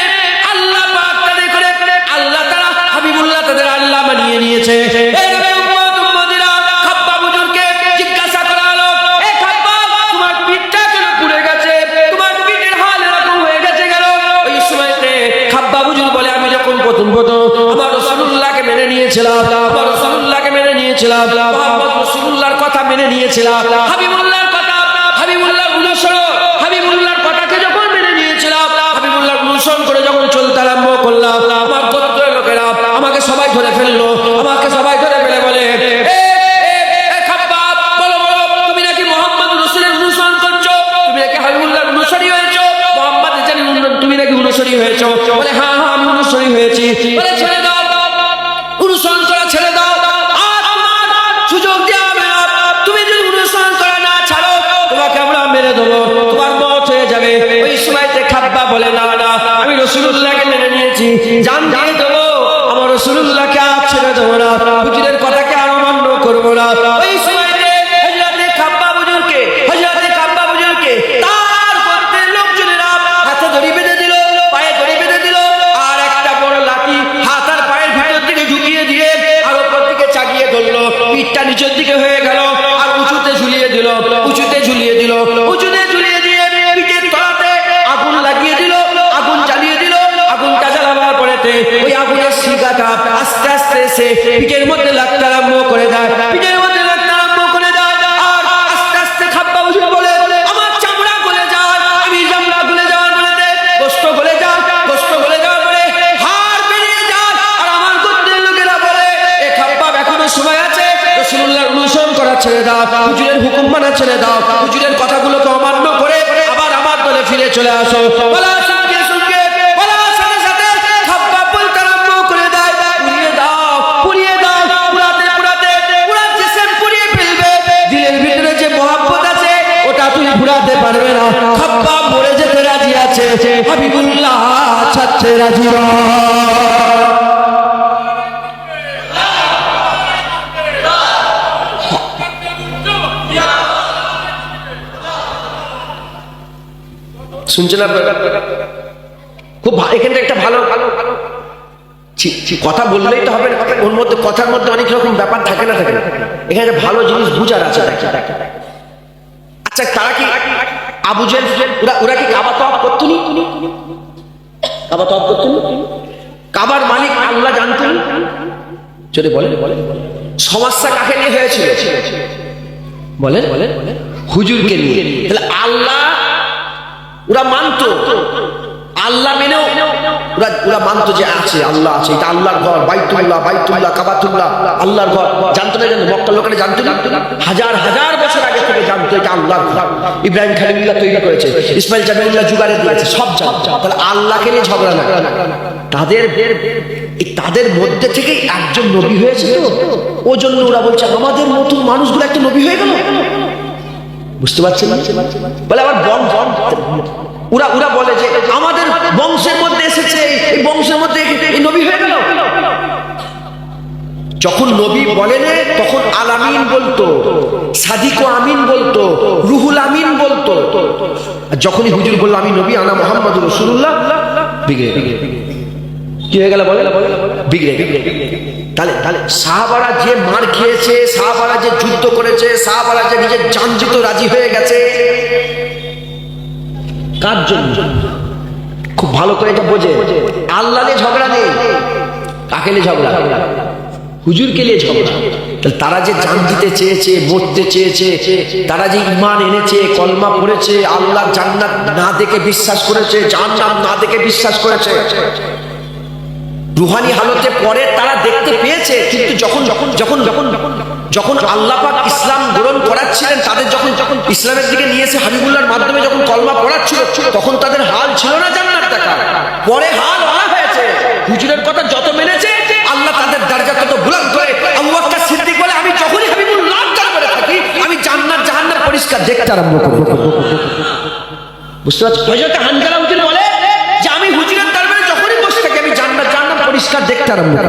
আল্লাহ পাক তাদের করে আল্লাহ তারা হাবিবুল্লাহ তাদের আল্লাহ বানিয়ে নিয়েছে। এই নবী উম্মত উম্মতিরা খাব্বাব হুজুরকে জিজ্ঞাসা করা হলো, এ খাব্বাব তোমার পিঠটা কেন পুড়ে গেছে, তোমার পিঠের হাল এরকম হয়ে গেছে কেন? ওই সময়তে খাব্বাব হুজুর বলে, আমি যখন প্রথম আমার রাসূলুল্লাহকে মেনে নিয়েছিলাম, আমার রাসূলুল্লাহকে মেনে নিয়েছিলাম, মুহাম্মদ রাসূলুল্লাহর কথা মেনে নিয়েছিলাম, হাবিবুল্লাহর কথা, হাবিবুল্লাহর অনুসরণ, হাবিবুল্লাহর কথাকে যখন মেনে নিয়েছিলাম, হাবিবুল্লাহর অনুসরণ করে যখন চলতে আরম্ভ করলাম, আমার গোত্রের লোকেরা আমাকে সবাই ধরে ফেললো, আমাকে সবাই ধরে ফেলে বলে, খাব্বাব বলো বলো, তুমি নাকি মুহাম্মদ রাসূলের অনুসরণ করছো, তুমি নাকি হাবিবুল্লাহর অনুসারী হয়েছো, মুহাম্মদ জানেন তুমি নাকি অনুসারী হয়েছো? বলে হ্যাঁ হ্যাঁ আমি অনুসারী হয়েছি। বলে ছেড়ে দাও, অনুসরণ করা ছেড়ে দাও, আর তোমার সুযোগ দেওয়া হবে না। তুমি যদি অনুসরণ করা না ছাড়ো, তোমাকে আমরা মেরে দেবো, তোমার মওত হয়ে যাবে। ওই সময়তে খাব্বাব বলে, না না আমি রাসূলুল্লাহকে মেনে নিয়েছি, জান দিয়ে দেবো, আমার রাসূলুল্লাহকে আর ছেড়ে দেবো না, হুজুরের কথাকে আর অমান্য করবো না। ওই সময়তে হযরতে খাব্বাব হুজুরকে, হযরতে খাব্বাব হুজুরকে তার গোত্রের লোকজনেরা হাতে দড়ি বেঁধে দিল, পায়ে দড়ি বেঁধে দিল, আর একটা বড় লাঠি হাত আর পায়ের ভিতর দিকে ঢুকিয়ে দিয়ে আর উপর দিকে চাগিয়ে ধরলো, পিঠটা নিচের দিকে হয়ে গেল, আর উঁচুতে ঝুলিয়ে দিল, উঁচুতে ঝুলিয়ে দিল, উঁচুতে ঝুলিয়ে দিয়ে পিঠের তলাতে আগুন লাগিয়ে দিল, আগুন জ্বালিয়ে দিল। আগুনটা জ্বালাবার পরেতে ওই আগুনের শিখাটা আস্তে আস্তে এসে পিঠের মধ্যে লাগতে আরম্ভ করে দেয়, পিঠের মধ্যে লাগতে আরম্ভ করে দেয়, আর আস্তে আস্তে খাব্বাব হুজুর বলে, আমার চামড়া গলে যায়, আমি চামড়া গলে যাওয়ার পরেতে গোশত গলে যায়, গোশত গলে যাওয়ার পরে হাড় বেরিয়ে যায়। আর আমার গোত্রের লোকেরা বলে, এ খাব্বাব এখনো সময় আছে, রাসূলুল্লাহর অনুসরণ করা ছেড়ে দাও, হুজুরের হুকুম মানা ছেড়ে দাও, হুজুরের কথাগুলোকে অমান্য করে আবার আমার দলে ফিরে চলে আসো। বলার সঙ্গে সঙ্গে বলার সাথে সাথে খাব্বাব বলতে আরম্ভ করে দেয়, পুড়িয়ে দাও, পুড়িয়ে দাও, পুড়াতে পুড়াতে পুরা জিসম পুড়িয়ে ফেলবে, দিলের ভিতরে যে মহব্বত আছে ওটা তুই পুড়াতে পারবে না। খাব্বাব মরে যেতে রাজি আছে, হাবিবুল্লাহ ছাড়তে রাজি নয়। শুনছেন আপনারা? খুব এখানে একটা ভালো ভালো কথা বললেই তো হবে না, ওর মধ্যে কথার মধ্যে অনেক রকম ব্যাপার থাকে না, থাকে না, এখানে একটা ভালো জিনিস বুঝার আছে। আচ্ছা তারা কি আবু জেহেল ওরা কি কাবা তওয়াফ করতো নি? কাবা তওয়াফ করতো নি? কাবার মালিক আল্লাহ জানতেন? যদি বলে সমস্যা কাকে নিয়ে হয়েছিল? বলেন হুজুরকে নিয়ে। তাহলে আল্লাহ ওরা মানতো আল্লাহ মেনেও ওরা মানতো যে আছে আল্লাহ আছে, এটা আল্লাহর ঘর, বাইতুল্লাহ কাবাতুল্লাহ আল্লাহর ঘর। জানতো না? জানো মক্কার লোকেরা জানতো না? হাজার হাজার বছর আগে থেকে জানতো এটা আল্লাহর ঘর। ইব্রাহিম খলিলুল্লাহ তৈরি করেছে, ইসমাইল জামিউল্লাহ জুগারে দিয়েছে, সব জানতো। তাহলে আল্লাহকে নিয়ে ঝগড়া না। তাদের মধ্যে থেকেই একজন নবী হয়েছে, তো ওই জন্য ওরা বলছে আমাদের নতুন মানুষগুলো একটা নবী হয়ে গেল। বুঝতে পারছেন? বলে আবার ওরা বলে যে আমাদের বংশের মধ্যে এসেছে, এই বংশের মধ্যে এই নবী হয়ে গেল। যখন নবী বলেন তখন আল আমিন বলতো, সাদিক ও আমিন বলতো, রুহুল আমিন বলতো। আর যখনই হুজুর বলল আমি নবী, আনা মুহাম্মাদুর রাসূলুল্লাহ, বিগড়ে কি হয়ে গেল? বলে বিগড়ে। তাহলে সাহাবারা যে মার খেয়েছে, সাহাবারা যে যুদ্ধ করেছে, সাহাবারা যে নিজের জান দিতে রাজি হয়ে গেছে, কার জন্য? খুব ভালো করে এটা বোঝে। আল্লাহ নিয়ে ঝগড়া নেই, কাকে নিয়ে ঝগড়া? হুজুরকে নিয়ে ঝগড়া। তারা যে জান দিতে চেয়েছে, মরতে চেয়েছে, তারা যে ঈমান এনেছে, কলমা পড়েছে, আল্লাহ জান্নাত না দেখে বিশ্বাস করেছে, জান্নাত না দেখে বিশ্বাস করেছে, রুহানি হালতে পরে তারা দেখতে পেয়েছে। কিন্তু যখন আল্লাহ পাক ইসলাম গ্রহণ করাচ্ছিলেন, তাদের যখন ইসলামের দিকে নিয়ে এসে হাবিবুল্লাহর মাধ্যমে যখন কলমা পড়াচ্ছিল, তখন তাদের হাল ছিল না জান্নাত দেখা। পরে হাল হয়েছে। হুজুরের কথা যত মেনেছে, আল্লাহ তাদের দরজা তত বুলন্দ করে। আবু বকর সিদ্দিক বলে আমি যখনই হাবিবুল্লাহ দরবারে থাকি, আমি জান্নাত জাহান্নাম পরিষ্কার দেখতে আরম্ভ করি। বুঝতে পারছো? হযরত হানজালা হুজুর বলে যে আমি হুজুরের দরবারে যখনই বসে থাকি, আমি জান্নাত জাহান্নাম পরিষ্কার দেখতে আরম্ভ করি।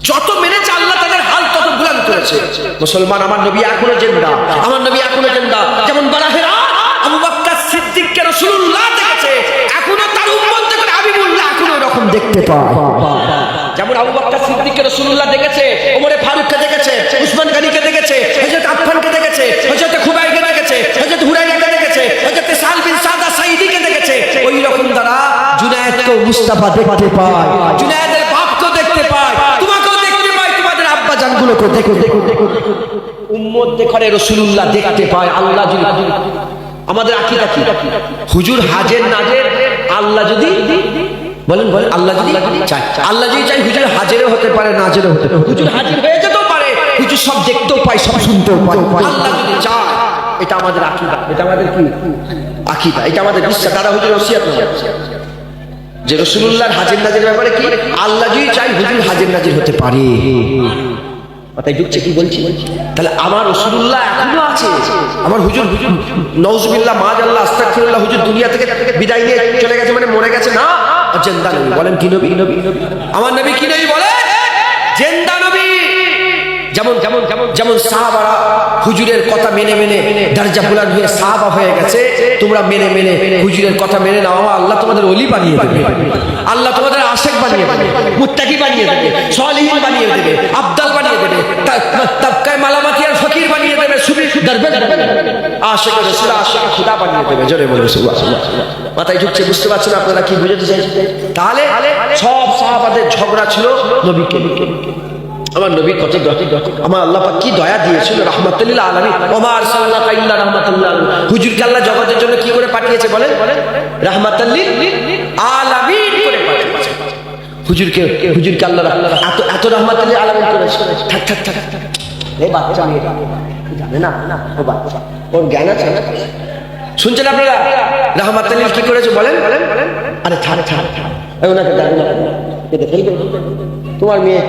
যত মেনেছে আল্লাহ তাদের হাল তত বুলন্দ করেছে। মুসলমান, আমার নবী এখনো জিন্দা, আমার নবী এখনো জিন্দা। যেমন বারাহেরা আবু বকর সিদ্দিককে রাসূলুল্লাহ দেখেছে, এখনো তার উম্মত দেখে হাবিবুল্লাহ এখনো এরকম দেখতে পায়। যেমন আবু বকর সিদ্দিককে রাসূলুল্লাহ দেখেছে, ওমরে ফারুককে দেখেছে, উসমান গনিকে দেখেছে, হযরত আফফানকে দেখেছে, হযরত খুবাইবকে দেখেছে, হযরত হুরায়রাকে দেখেছে, হযরত সাল বিন সাদা সাইদিকে দেখেছে। ওই রকম তারা জুনায়েদকে মুস্তাফা দেখতে পায়, জুনায়েদের বাপকে দেখতে পায়, তোমাকেও দেখতে পায়, তোমাদের আব্বা জানগুলোকে দেখো। উম্মত দেখে রাসূলুল্লাহ দেখতে পায়। আল্লাহ যদি আমাদের আকীদা কি? হুজুর হাজের নাজের আল্লাহ যদি বলেন আল্লাহ যদি চায়, আল্লাহ যদি চাই হুজুর হাজিরও হতে পারে, নাজেরও হতে পারে। হুজুর হাজির হয়ে যেতেও পারে, হুজুর সব দেখতেও পায়, সব শুনতেও পায়। আল্লাহ যদি চায়, এটা আমাদের আকীদা, এটা আমাদের কি আকীদা, এটা আমাদের বিশ্বাস। দাদা হুজুর ওসিয়ত না যে রাসূলুল্লাহর হাজির নাজির ব্যাপারে কি আল্লাহ যদি চাই হুজুর হাজির নাজির হতে পারে। কথাই ঢুকছে কি বলছি? তাহলে আমার রাসূলুল্লাহ এখনো আছে, আমার হুজুর নাউজুবিল্লাহ মাআযাল্লাহ আস্তাগফিরুল্লাহ হুজুর দুনিয়া থেকে বিদায় নিয়ে চলে গেছে মানে মরে গেছে না, জিন্দা নবী। বলেন কি নবী? আমার নবী কি নবী? বলে জিন্দা নবী। যেমন সাহাবারা হুজুরের কথা মেনে দরজা বুলান হয়ে সাহাবা হয়ে গেছে, তোমরা মেনে হুজুরের কথা মেনে নাও, আল্লাহ তোমাদের ওলি বানিয়ে দেবে, আল্লাহ তোমাদের আশিক বানিয়ে দেবে, মুত্তাকি বানিয়ে দেবে, সালিহিন বানিয়ে দেবে, আব্দাল বানিয়ে দেবে, তাবকায়ে মালামাতিয়ার ফকির বানিয়ে দেবে, সুফি দরবেশ আশিক রাসূল আশিক খুদা বানিয়ে দেবে। জোরে বলুন সুবহানাল্লাহ। মাথায় ঢুকছে? বুঝতে পারছেন আপনারা কি বুঝাতে চাইছেন? তাহলে সব সাহাবাদের ঝগড়া ছিল নবীকে। আমার নবী কত আমার আল্লাহ পাক কি দয়া দিয়েছিল, রাহমাতুল লিল আলামিন। ওমা আরসালনাকা ইল্লা রাহমাতাল লিল আলামিন। হুজুরকে আল্লাহ জগতের জন্য কি করে পাঠিয়েছে বলেন? রাহমাতাল লিল আলামিন করে পাঠিয়েছে। হুজুরকে আল্লাহ এত রাহমাতুল লিল আলামিন করেছে। থাক এই বাচ্চা মেয়ে জানে না, ও বাচ্চা, ওর জ্ঞান আছে। শুনছেন আপনারা রাহমাতুল লিল কি করেছে বলেন? আরে থাক ওনাকে জানে না, তোমার মেয়ে।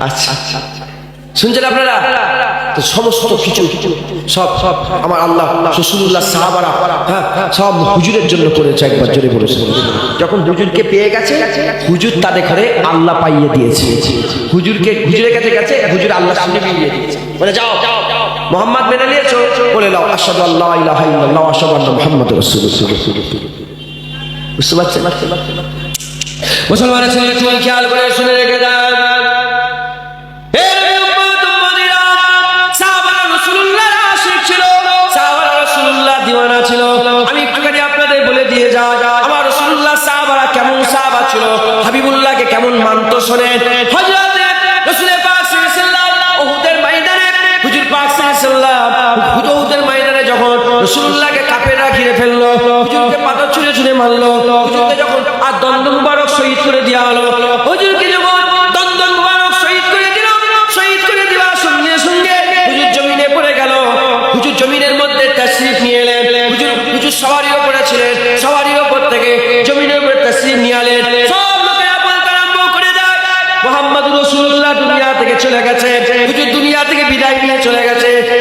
আচ্ছা শুনছেন আপনারা? তো সমস্ত কিছু সব আমার আল্লাহ রাসূলুল্লাহ সাহাবারা সব হুজুরের জন্য করেছে। একবার জোরে বলেছে, যখন হুজুরকে পেয়ে গেছে, হুজুর তাদের ঘরে আল্লাহ পাইয়ে দিয়েছে। হুজুরের কাছে গেছে, হুজুর আল্লাহ সামনে পাইয়ে দিয়েছে। বলে যাও মুহাম্মদ মেনে নিয়েছো, বলে লাও আশহাদু আল্লা ইলাহা ইল্লাল্লাহ ওয়া আশহাদু আন্না মুহাম্মাদুর রাসূলুল্লাহ। বুঝতে পারছেন? মুসলমানের ছেলে তুমি খেয়াল করে শুনে রেখে দেন, দিওয়ানা ছিল। আমি একটুখানি আপনাদের বলে দিয়ে যাও, আমার রাসূলুল্লাহ সাহাবারা কেমন সাহাবা ছিল, হাবিবুল্লাহকে কেমন মানতো শোনেন। হযরত রাসূল পাক সাল্লাল্লাহু আলাইহি ওয়াসাল্লাম উহুদের ময়দানে, হুজুর পাক সাল্লাল্লাহু আলাইহি ওয়াসাল্লাম উহুদের ময়দানে যখন রাসূলুল্লাহকে কাফেররা ঘিরে ফেলল,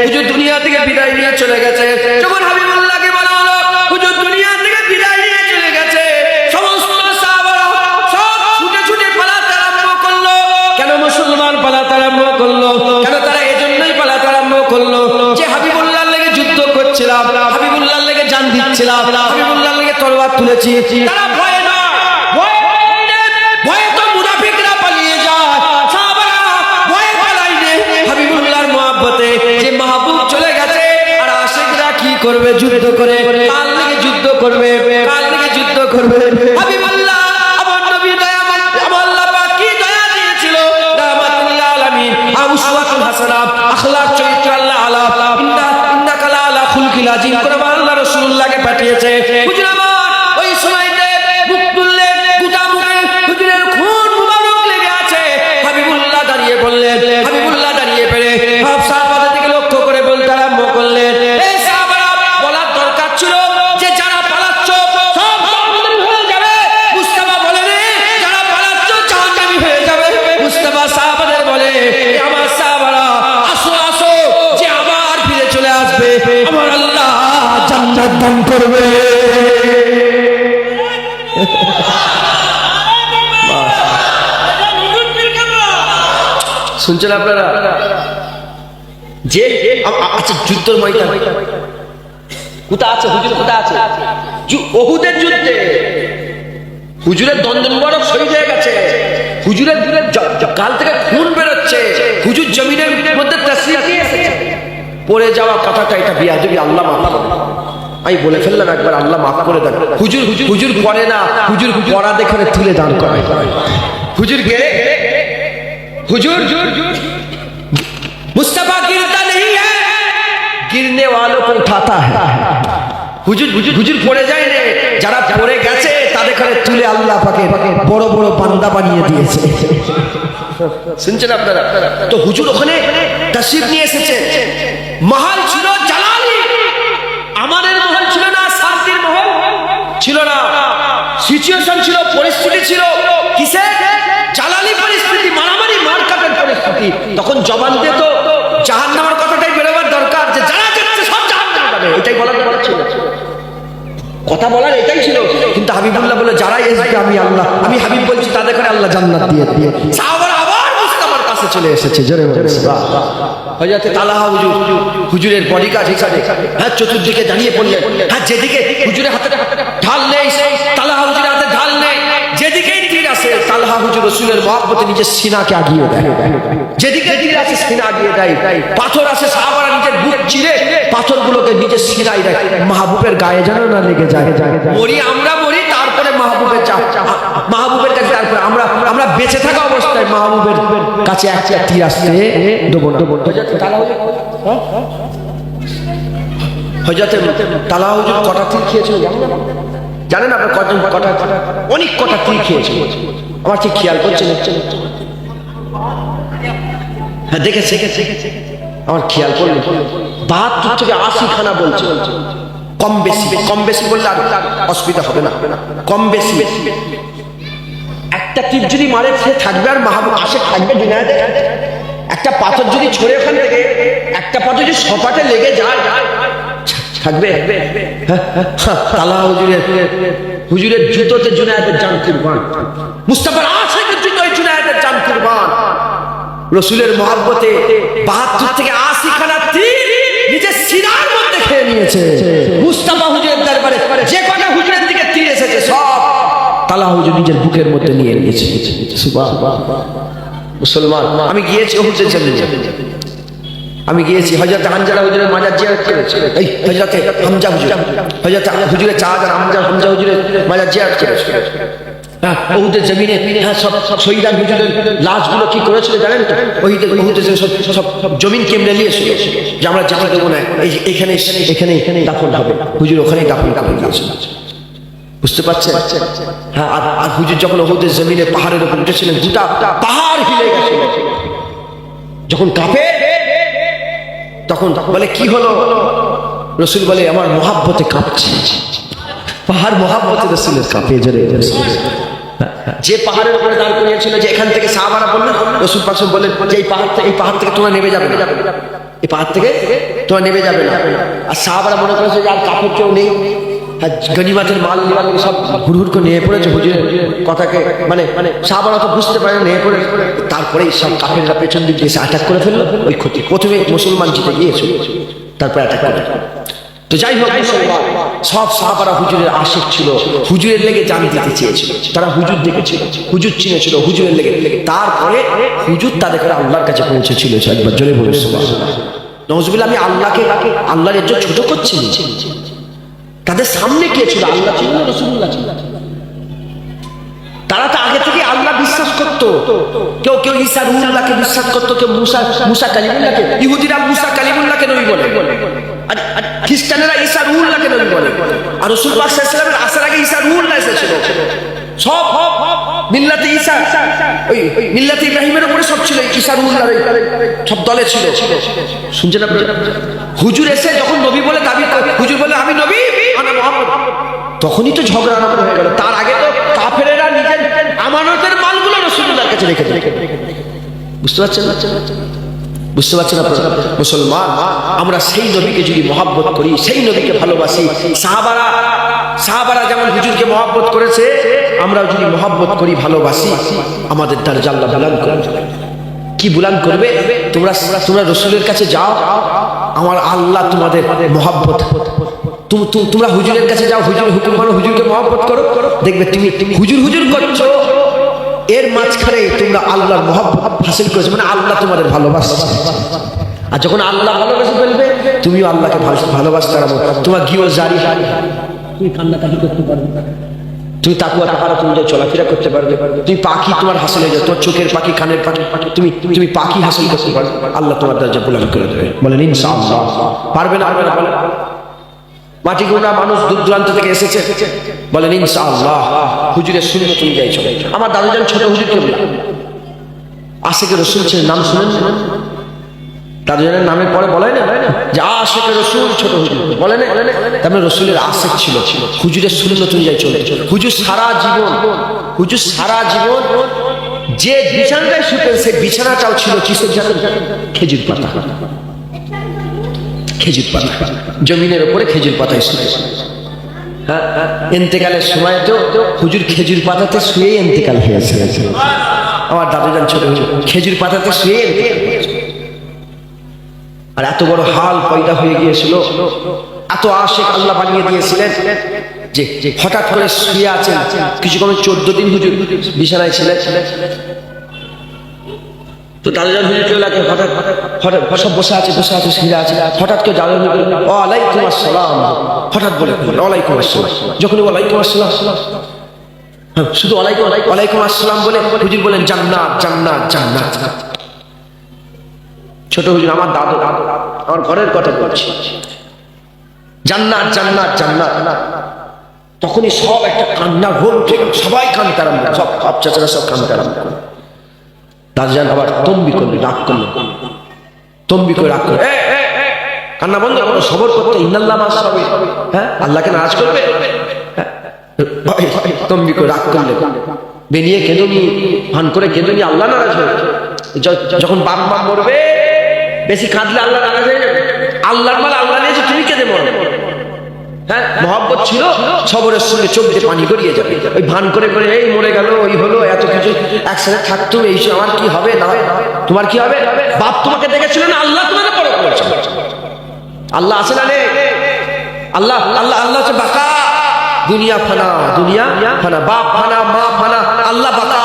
হুজুর দুনিয়া থেকে বিদায় নিয়ে চলে গেছে। যখন হাবিবুল্লাহকে বলা হলো হুজুর দুনিয়া থেকে বিদায় নিয়ে চলে গেছে, সমস্ত সাহাবারা সব ছুটে ছুটে পালাতে আরম্ভ করলো। কেন মুসলমান পালাতে আরম্ভ করলো? কেন তারা এজন্যই পালাতে আরম্ভ করলো যে হাবিবুল্লাহর লেগে যুদ্ধ করছিলাম, হাবিবুল্লাহর লেগে জান দিচ্ছিলাম, হাবিবুল্লাহর লেগে তরবার তুলেছি। তারা ভয়ে না, ভয়ে তো মুনাফিকরা পালিয়ে যায়, সাহাবারা ভয়ে পালাইনি। হাবিবুল্লাহর মহব্বতে যে মাহবুব চলে গেছে আর আশিকরা কি করবে? যুদ্ধ করে। কার লেগে যুদ্ধ করবে? কার লেগে যুদ্ধ করবে? হাবিবুল্লাহ আমার নবী দয়াময়, আমার আল্লাহ পাক কি দয়া দিয়েছিল, রাহমাতুল আলামিন, উসওয়াতুল হাসানাহ, আখলাক চরিত্র আল্লাহ আলা ইন্নাকা লা আলা খুলকিল আযীম করে আল্লাহ রাসূলুল্লাহকে পাঠিয়েছে। হুজুর আমার ওই সময়তে মুখ তুললে গোটা মুখে হুজুরের খুন মুবারক লেগে আছে। হাবিবুল্লাহ দাঁড়িয়ে বললেন, হাবিবুল্লাহ দাঁড়িয়ে পেরে সব সাহাবাদের দিকে লক্ষ্য করে বলতে আরম্ভ করলেন, এই সাহাবারা বলার দরকার ছিল যে যারা পালাচ্ছ সব জাহান্নামী হয়ে যাবে। মুস্তাফা বলে রে যারা পালাচ্ছ জাহান্নামী হয়ে যাবে। মুস্তাফা সাহাবাদের বলে আমার সাহাবারা আসো আসো, যে আবার ফিরে চলে আসবে আমার আল্লাহ জান্নাত দান করবে। শুনছেন আপনারা? যে আচ্ছা যুদ্ধের ময়দান কোথায় আছে? হুজুর কোথায় আছে? ওহুদের যুদ্ধে হুজুরের দ্বন্দ্ব মুবারক শহীদ হয়ে গেছে, হুজুরের গাল থেকে খুন বেরোচ্ছে, হুজুর জমিনের মধ্যে তাসরিফ নিয়ে এসেছে। পড়ে যাওয়া কথাটা এটা বিয়াদবি, আল্লাহ মাফ করুন। আমি বলে ফেললাম একবার, আল্লাহ মাফ করে দেন। হুজুর হুজুর পড়ে না, হুজুর পড়া দেখে তুলে দান করে। হুজুর গেলে हुजूर मुस्तफा गिरता नहीं है, गिरने वालों को उठाता है। হুজুর হুজুর পড়ে যায় না, যারা পড়ে গেছে তাদের ঘরে তুলে আল্লাহ পাকে বড় বড় বান্দা বানিয়ে দিয়েছে। শুনছেন আপনারা? তো হুজুর ওখানে তাশরীফ নিয়ে এসেছে। মহল ছিল জালালি, আমাদের মহল ছিল না, শান্তির মহল ছিল না। সিচুয়েশন ছিল, পরিস্থিতি ছিল কিসে? জালালি পরিস্থিতি, মারামারি মারকাটের পরিস্থিতি। তখন জবান দিয়ে তো জাহান্নামের কথাটাই বেরোবার দরকার, যে যারা যাচ্ছে সব জাহান্নামে যাবে, এটাই বলার দরকার ছিল, কথা বলার এটাই ছিল। কিন্তু হাবিবুল্লাহ বলে যারাই আসবে আমি আল্লাহ, আমি হাবিব বলছি তাদের করে আল্লাহ জান্নাত দিয়ে দিয়ে। সাহাবারা আবার মুস্তাফার কাছে চলে এসেছে। জোরে হযরত তালহা হুজুরের বডিগার্ড হিসাবে হ্যাঁ চতুর্দিকে দাঁড়িয়ে পড়লেন। হ্যাঁ যেদিকে হুজুরের হাতে ঢাল নেই, তালহা হুজুরের হাতে ঢাল নেই, যেদিকেই তীর আসে তালহা হুজুর রাসূলের মহব্বতে নিজের সিনাকে আগিয়ে দেয়, যেদিকে তীর আসে সিনা আগিয়ে দেয়। পাথর আসে, সাহাবারা নিজের বুক চিরে পাথরগুলোকে নিজের সিনায় দেয়, মাহবুবের গায়ে যেন না লেগে যায়। মরি আমরা, মরি তারপরে মাহবুবের কাছে, তারপরে আমরা বেঁচে থাকা অবস্থায় মাহবুবের কাছে একটা তীর আসতে দেবো না। হযরত তালহা হুজুর কটা তীর খেয়েছিল জানেন? আপনার কটা? অনেক কটা তীর খেয়েছিল। আমার ঠিক খেয়াল করছেন? হ্যাঁ দেখেছে, আমার খেয়াল করলেন ৭২ থেকে ৮০ খানা বলছে। কম বেশি বললে আর অসুবিধা হবে না, কম বেশি। একটা তীর যদি মারে সে থাকবে আর মাহবুব আসে থাকবে দুনিয়াতে। একটা পাথর যদি ছড়ে ওখান থেকে, একটা পাথর যদি সপাটে লেগে যায় থাকবে। তালহা হুজুরের জুতোতে জুনায়েদের জান কুরবান, মুস্তাফার আশিকের জুতোয় জুনায়েদের জান কুরবান। রাসূলের মহব্বতে ৭২ থেকে ৮০ খানা তীর নিজের সিনার মধ্যে খেয়ে নিয়েছে। মুস্তাফা হুজুরের দরবারে যে কটা হুজুরের দিকে তীর এসেছে সব তালহা হুজুর নিজের বুকের মধ্যে নিয়ে নিয়েছে। সুবহানাল্লাহ। মুসলমান, আমি গিয়েছি উহুদের জমিনে, আমি গিয়েছি হযরত হামজা হুজুরের মাজার জিয়ারত করেছি। এই হযরত হামজা হুজুর, হযরত হুজুরের চাচার হামজা হুজুরের মাজার জিয়ারত করেছি। হ্যাঁ উহুদের জমিনে হ্যাঁ সব শহীদান হুজুরের লাশগুলো কি করেছিল জানেন তো? উহুদের সব জমিন কেমনে নিয়েছিল যে আমরা জায়গা দেবো না, এখানে দাফন হবে। হুজুর ওখানেই দাফন দিয়েছিল, বুঝতে পারছেন? হ্যাঁ আর হুজুর যখন উহুদের জমিনে পাহাড়ের উপর উঠেছিলেন, গোটা পাহাড় হিলে গেছিল। যখন কাঁপে তখন বলে কি হলো? রাসূল বলে আমার মহব্বতে কাঁপছে। পাহাড় মহব্বতে রাসূলের কাঁপে। জোরে যে পাহাড়ের উপরে দাঁড় করিয়েছিল, যে এখান থেকে সাহাবারা বললেন, রাসূল পাক বললেন যে এই পাহাড় থেকে তোমরা নেমে যাবে না। এই পাহাড় থেকে তোমার নেমে যাবে না। আর সাহাবারা মনে করেছে যে আর কাপড় কেউ নেই, গনিমাতের মাল সব হুড় করে নিয়ে পড়েছে হুজুরের কথাকে, মানে সাহাবারা তো বুঝতে পারে নিয়ে পড়ে। তারপরে সব কাফেররা পেছন দিক দিয়ে অ্যাটাক করে ফেললো। ওই ক্ষতি প্রথমে মুসলমান জিতে গিয়েছিল, তারপরে অ্যাটাক করে। তো যাই হোক, সব সাহাবারা হুজুরের আশিক ছিল, হুজুরের লেগে জান দিতে চেয়েছিল, তারা হুজুর দেখেছিল, হুজুর চিনেছিল হুজুরের লেগে। তারপরে হুজুর তাদের আল্লাহর কাছে পৌঁছেছিল। একবার জোরে বলে নওয়াজুবিল্লাহ, আমি আল্লাহকে আল্লাহর একজন ছোট করছি। তাদের সামনে কে ছিল? আল্লাহ ছিল, রাসূলুল্লাহ ছিল। তারা তো আগে থেকে আল্লাহ বিশ্বাস করতো। কেউ কেউ ঈসা রূহুল্লাহকে বিশ্বাস করতো, কেউ মুসা কালিমুল্লাহকে। ইহুদিরা মুসা কালিমুল্লাহকে নবী বলে, আর খ্রিস্টানেরা ঈসা রূহুল্লাহকে নবী বলে। আর রাসূল পাক সাল্লাল্লাহু আলাইহি ওয়াসাল্লামের আসার আগে ঈসা রূহুল্লাহ এসেছিল। সব মিল্লাতে ঈসা, ওই মিল্লাতে ইব্রাহিমের উপরে সব ছিল, ঈসা রূহুল্লাহর সব দলে ছিল। শুনছেন আপনারা? হুজুর এসে যখন নবী বলে দাবি, হুজুর বলে আমি নবী, আমি মুহাম্মদ, তখনই তো ঝগড়া আরম্ভ হয়ে গেল। তার আগে তো কাফেরেরা নিজের আমানতের মালগুলো রাসূলুল্লাহর কাছে রেখে দিল। বুঝতে পারছেন? বুঝতে পারছেন আপনারা? মুসলমান, আমরা সেই নবীকে যদি মহব্বত করি, সেই নবীকে ভালোবাসি, সাহাবারা যেমন হুজুরকে মহব্বত করেছে, আমরাও যদি মহব্বত করি, ভালোবাসি, আমাদের দরজা আল্লাহ বুলান্দ করবে। কি বুলান্দ করবে? তোমরা রাসূলের কাছে যাও, আমার আল্লাহ তোমাদের মহব্বত, তোমরা হুজুরের কাছে যাও, হুজুরের হুকুম মানো, হুজুরকে মহব্বত করো, দেখবে তুমি হুজুর করছো, এর মাঝখানে তোমরা আল্লাহর মহব্বত হাসিল করেছো, মানে আল্লাহ তোমাদের ভালোবাসছে। আর যখন আল্লাহ ভালোবেসে ফেলবে, তুমিও আল্লাহকে ভালোবাসতে পারবে। তোমার গিয়ে জারি হয়, তুমি কান্নাকাটি করতে পারবে, তুমি তাকুয়া তাহারা তুমি চলাফেরা করতে পারবে, তুমি পাখি তোমার হাসিল হয়ে যাবে, তোমার চোখের পাখি, কানের পাখি, তুমি পাখি হাসিল করতে পারবে, আল্লাহ তোমার দরজা বুলান্দ করে দেবে। বলেন ইনশাআল্লাহ। পারবে না? মাটি গোনা মানুষ দূর দূরান্ত থেকে এসেছে, বলেন ইনশাআল্লাহ হুজুরের সুন্নাত অনুযায়ী চলে। আমার দাদুজান ছোট হুজুর কেবলা আশিকে রাসূল ছিলেন, নাম শুনেন? দাদুজানের নামের পরে বলে না যে আশিকে রাসূল ছোট হুজুর, বলে না? তারপরে রাসূলের আশিক ছিল, হুজুরের সুন্নাত অনুযায়ী চলে। হুজুর সারা জীবন যে বিছানাটায় শুতেন, সেই বিছানাটাও ছিল কিসের জানেন? খেজুর পাতা। খেজুর পাতা, জমিনের উপরে খেজুর পাতায় শুয়ে। হ্যাঁ, ইন্তেকালের সময় তো হুজুর খেজুর পাতাতে শুয়ে ইন্তেকাল হয়েছে। আমার দাদুজান ছোট হুজুর খেজুর পাতাতে শুয়ে। আর এত বড় হাল পয়দা হয়ে গিয়েছিল, এত আশিক আল্লাহ বানিয়ে দিয়েছিলেন যে হঠাৎ করে শুয়ে আছেন। কিছুক্ষণ 14 দিন হুজুর বিছানায় ছিলেন। তো দাদুজান হুজুর চলে গেলেন, হঠাৎ সব বসে আছে শুয়ে আছে, হঠাৎ কেউ দাদু হুজুর ওয়ালাইকুম আসসালাম, হঠাৎ বলে ওয়ালাইকুম আসসালাম। যখন ওয়ালাইকুম আসসালাম, শুধু ওয়ালাইকুম আসসালাম বলে হুজুর বলেন জান্নাত জান্নাত জান্নাত। ছোট হুজুর আমার দাদু, আমার ঘরের কথা বলছি, জান্নাত জান্নাত জান্নাত। তখনই সব একটা কান্না ঘুম থেকে সবাই কাঁদতে আরম্ভ, সব চাচারা সব কাঁদতে আরম্ভ। দাদুজান আবার তম্বি করলে, রাগ করলো, তম্বি করে রাগ করলো, কান্না বন্ধ করো, সবর করতে, ইন্নাল্লাহ মা সাবির। হ্যাঁ, আল্লাহকে নারাজ করবে? তম্বি করে রাগ করলে, বেরিয়ে কেঁদুনি, ভান করে কেঁদুনি, আল্লাহ নারাজ হবে। যখন বাপ মা মরবে, বেশি কাঁদলে আল্লাহ নারাজ হয়ে যাবে। আল্লাহর মাল আল্লাহ নিয়েছে, তুমি কেঁদে মরবে। হ্যাঁ, মহব্বত ছিল, সবরের সঙ্গে চোখ দিয়ে পানি গড়িয়ে যাবে। ওই ভান করে এই মরে গেল, ওই হলো, এত কিছু একসাথে থাকতো, এই আমার কি হবে না, তোমার কি হবে? বাপ তোমাকে দেখেছিল না, আল্লাহ তোমাকে বড় করেছে। আল্লাহ আছে না রে? আল্লাহ আল্লাহ আল্লাহ হচ্ছে বাকা। দুনিয়া ফানা, বাপ ফানা, মা ফানা, আল্লাহ বাকা।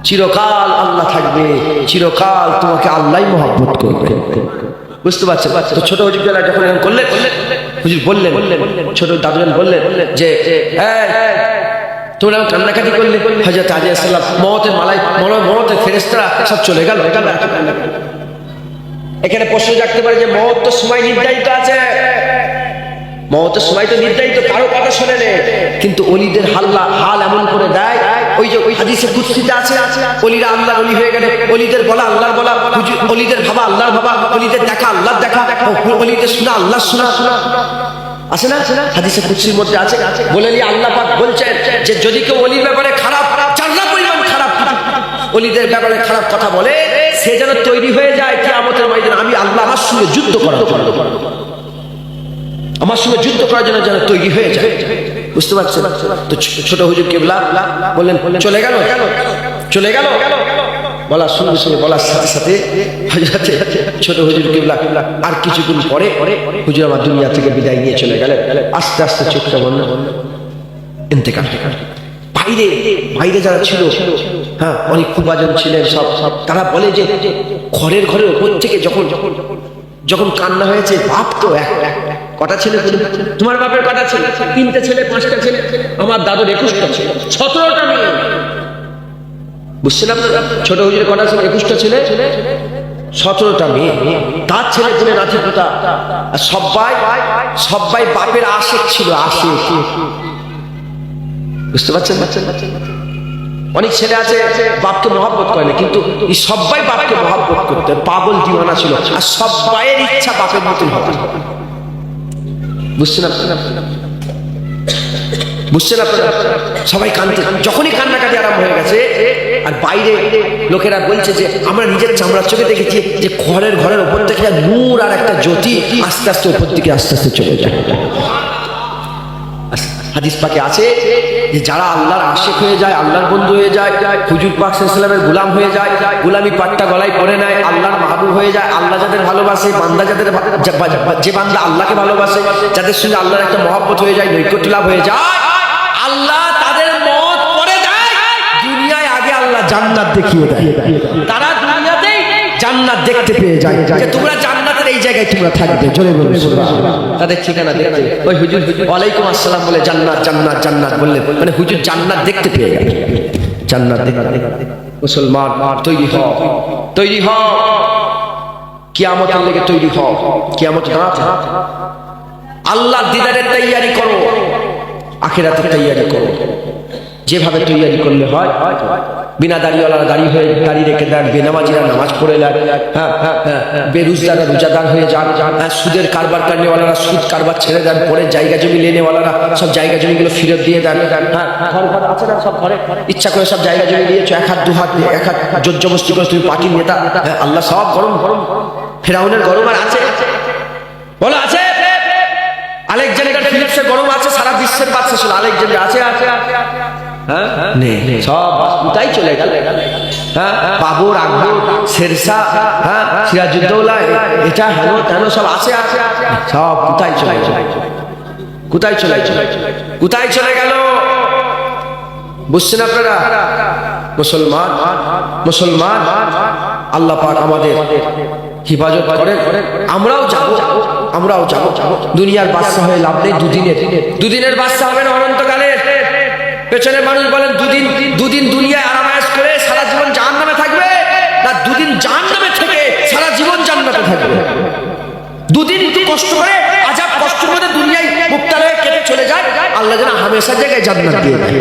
চিরকাল আল্লাহ থাকবে, চিরকাল তোমাকে আল্লাহই মহব্বত করবে। বুঝতে পারছেন? তো ছোট হুজুর যখন এরকম করলেন, হুজুর বললেন, ছোট দাদুজান বললেন যে তোমরা কান্নাকাটি করলে, হযরত আলী আলাইহিস সালাম মওতের মালাই, মওতের ফেরেশতারা সব চলে গেল। এখানে প্রশ্ন জাগতে পারে যে মওত তো সময় নির্ধারিত আছে, মওতের সময় তো নির্ধারিত, কারো কথা শোনে না। কিন্তু ওলিদের হাল এমন করে দেয়, ওই যে ওই হাদিসে কুদসিতে আছে, ওলিরা আল্লাহর ওলি হয়ে গেলে, ওলিদের বলা আল্লাহর বলা, ওলিদের ভাবা আল্লাহর ভাবা, ওলিদের দেখা আল্লাহর দেখা, ওলিদের শোনা আল্লাহর শোনা। আছে না হাদিসে কুদসির মধ্যে আছে? বলেলি আল্লাহ পাক বলছেন যে যদি কেউ ওলির ব্যাপারে খারাপ, জান্নাত পরিমাণ খারাপ ওলিদের ব্যাপারে খারাপ কথা বলে, সে যেন তৈরি হয়ে যায় কিয়ামতের ময়দানে আমি আল্লাহ আমার সঙ্গে যুদ্ধ করার জন্য, আমার সঙ্গে যুদ্ধ করার জন্য যেন তৈরি হয়ে যায়। বুঝতে পারছেন? তো ছোট হুজুর কেবলা বললেন চলে গেল, চলে গেল। বলার সঙ্গে সঙ্গে বলার সাথে সাথে হযরতে ছোট হুজুর কেবলা আর কিছুদিন পরে হুজুর আমার দুনিয়া থেকে বিদায় নিয়ে চলে গেলেন। আস্তে আস্তে চোখটা বন্ধ, ইন্তেকাল। বাইরে বাইরে যারা ছিল, হ্যাঁ, অনেক ফুবাজন ছিলেন, সব তারা বলে যে ঘরের ওপর থেকে যখন কান্না হয়েছে, বাপ তো এক কটা ছেলে, তোমার বাপের কটা ছেলে? 3টে ছেলে, 5টা ছেলে। আমার দাদুর 21টা ছেলে, 17টা মেয়ে। বুঝছেন আপনারা? ছোট হুজুরের কটা ছেলে? 21টা ছেলে, 17টা মেয়ে। তার ছেলে ছেলে নাতি পোতা, সবাই বাপের আশেক ছিল, আশেক। বুঝতে পারছেন? অনেক ছেলে আছে বাপকে মহব্বত করে না, কিন্তু সবাই বাপকে মহব্বত করতে, পাগল দিওয়ানা ছিল, আর সবাইয়ের ইচ্ছা বাপের মতন হবে। বুঝছেন আপনারা? সবাই কাঁদতে, যখনই কান্নাকাটি আরম্ভ হয়ে গেছে, আর বাইরে লোকেরা বলছে যে আমরা নিজের চামড়ার চোখে দেখেছি যে ঘরের ওপর থেকে নূর আর একটা জ্যোতি আস্তে আস্তে উপর দিকে আস্তে আস্তে চলে যায়। হাদিস পাকে আছে যে যারা আল্লাহর আশিক হয়ে যায়, আল্লাহর বন্ধু হয়ে যায়, হুজুর পাক সাল্লাল্লাহু আলাইহি ওয়াসাল্লামের গোলাম হয়ে যায়, গোলামি পাট্টা গলায় পড়ে নেয়, আল্লাহর মাহবুব হয়ে যায়, আল্লাহ যাদের ভালোবাসে, বান্দা যাদের যে বান্দা আল্লাহকে ভালোবাসে, যাদের সঙ্গে আল্লাহর একটা মহব্বত হয়ে যায়, নৈকট্য লাভ হয়ে যায়, আল্লাহ তাদের মত পড়ে দেয় দুনিয়ায়, আগে আল্লাহ জান্নাত দেখিয়ে দেয়। তারা দুনিয়াতেই জান্নাত দেখতে পেয়ে যায় যে তোমরা জান্নাতের এই জায়গায় তোমরা থাকবে। জোরে বলুন সুবহানাল্লাহ। তাদের ঠিকানা দেখতে ওই হুজুর ওয়ালাইকুম আসসালাম বলে জান্নাত বললেন, মানে হুজুর জান্নাত দেখতে পেয়ে গেল। জান্নাত দেখতে মুসলমান তৈরি হও কিয়ামতের লেগে, তৈরি হও কিয়ামত দাঁড়াতে। আল্লাহর দিদারের তৈয়ারি করো, আখিরাতের তৈয়ারি করো। যেভাবে তৈয়ারি করলে হয়, বিনা দাড়িওয়ালারা দাড়ি রেখে দেন, বেনামাজিরা নামাজ পড়ে দেন, বেরোজগাররা রোজাদার হয়ে যান, সুদের কারবার কারণেওয়ালারা সুদ কারবার ছেড়ে দেন, পরে জায়গা জমি লেনেওয়ালারা সব জায়গা জমিগুলো ফেরত দিয়ে দেন। ঘর আছে না, সব ঘরে ইচ্ছা করে সব জায়গা জমি দিয়েছো, এক হাত দু হাত এক হাত জোর জবরদস্তি করে তুমি পার্টির নেতা। আল্লাহ সব গরম ফেরাউনের গরম আর আছে, বলো আছে? আলেকজান্ডার ফিলিপসের গরম আছে, সারা বিশ্বের বাদশা ছিল আলেকজান্ডার, আছে? সব কোথায় চলে গেল? বাবর, আকবর, শেরশাহ, সিরাজউদ্দৌলা, এটা হেন তেন সব আছে, সব কোথায় চলে গেল? বুঝছেন আপনারা? মুসলমান আল্লাহ পাক আমাদের হিফাজত করেন। আমরাও যাব। দুনিয়ার বাদশা হয়ে লাভ নেই, দুদিনের বাদশা হবে না, অনন্তকালে। পেছনে মানুষ বলেন দুদিন দুনিয়ায় আরামায়েশ করে সারা জীবন জাহান্নামে থাকবে, না দুদিন জাহান্নামে থেকে সারা জীবন জান্নাতে থাকবে। দুদিন একটু কষ্ট করে, আযাব কষ্ট করে দুনিয়ায় মুক্তার হয়ে কেটে চলে যায়, আল্লাহ যেন হামেশার জায়গায় জান্নাত দিয়ে দেয়।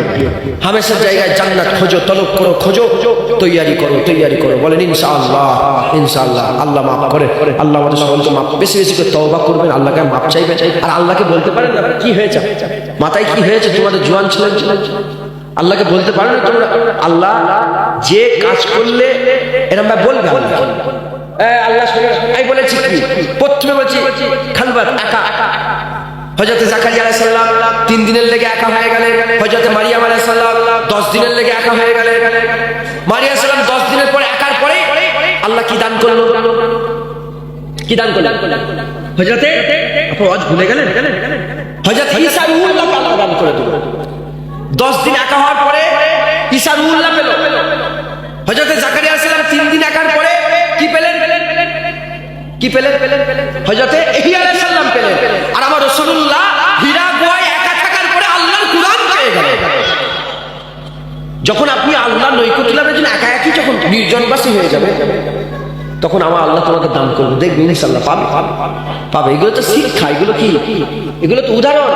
হামেশার জায়গায় জান্নাত খোঁজো, তলব করো, তৈয়ারি করো। বলেন ইনশাআল্লাহ। আল্লাহ মাফ করে, আল্লাহ আমাদের সকলকে মাফ, বেশি করে তওবা করবেন, আল্লাহকে মাফ চাইবেন। আর আল্লাহকে বলতে পারেন না কি হয়েছে, মাথায় কি হয়েছে, তোমাদের জোয়ান ছিলেন, আল্লাহকে বলতে পারেন তোমরা? আল্লাহ যে কাজ করলে এরকম বলবে, আল্লাহ আমি বলেছি কি, প্রথমে বলছি খালবাত একা। হযরত জাকারিয়া আলাইহিস সালাম 3 দিনের লেগে একা হয়ে গেলেন, হযরত মারিয়াম আলাইহিস সালাম 10 দিনের লেগে একা হয়ে গেলেন। মারিয়া আলাইহিস সালাম 10 দিনের পরে একার পরে আল্লাহ কি দান করলো? হযরত আপনি আজ ভুলে গেলেন, হযরত ঈসা রূহুল্লাহ আল্লাহ দান করে দিল। 10 দিন একা হওয়ার পরে ঈসা রূহুল্লাহ পেল। হযরত জাকারিয়া আলাইহিস সালাম 3 দিন একার পরে কি পেলেন? হযরত ইহইয়া আলাইহিস সালাম পেলেন। আর আমার রাসূলুল্লাহ হীরা গুহায় একা থাকার পরে আল্লাহর কুরআন পেয়ে গেলেন। যখন আপনি আল্লাহর নৈকট্য লাভের জন্য একাকী যখন নির্জনবাসী হয়ে যাবে, তখন আমার আল্লাহ তোমাকে দান করবে, দেখবে ইনশাআল্লাহ পাবে। এগুলো তো শিক্ষা, এগুলো কি? এগুলো তো উদাহরণ।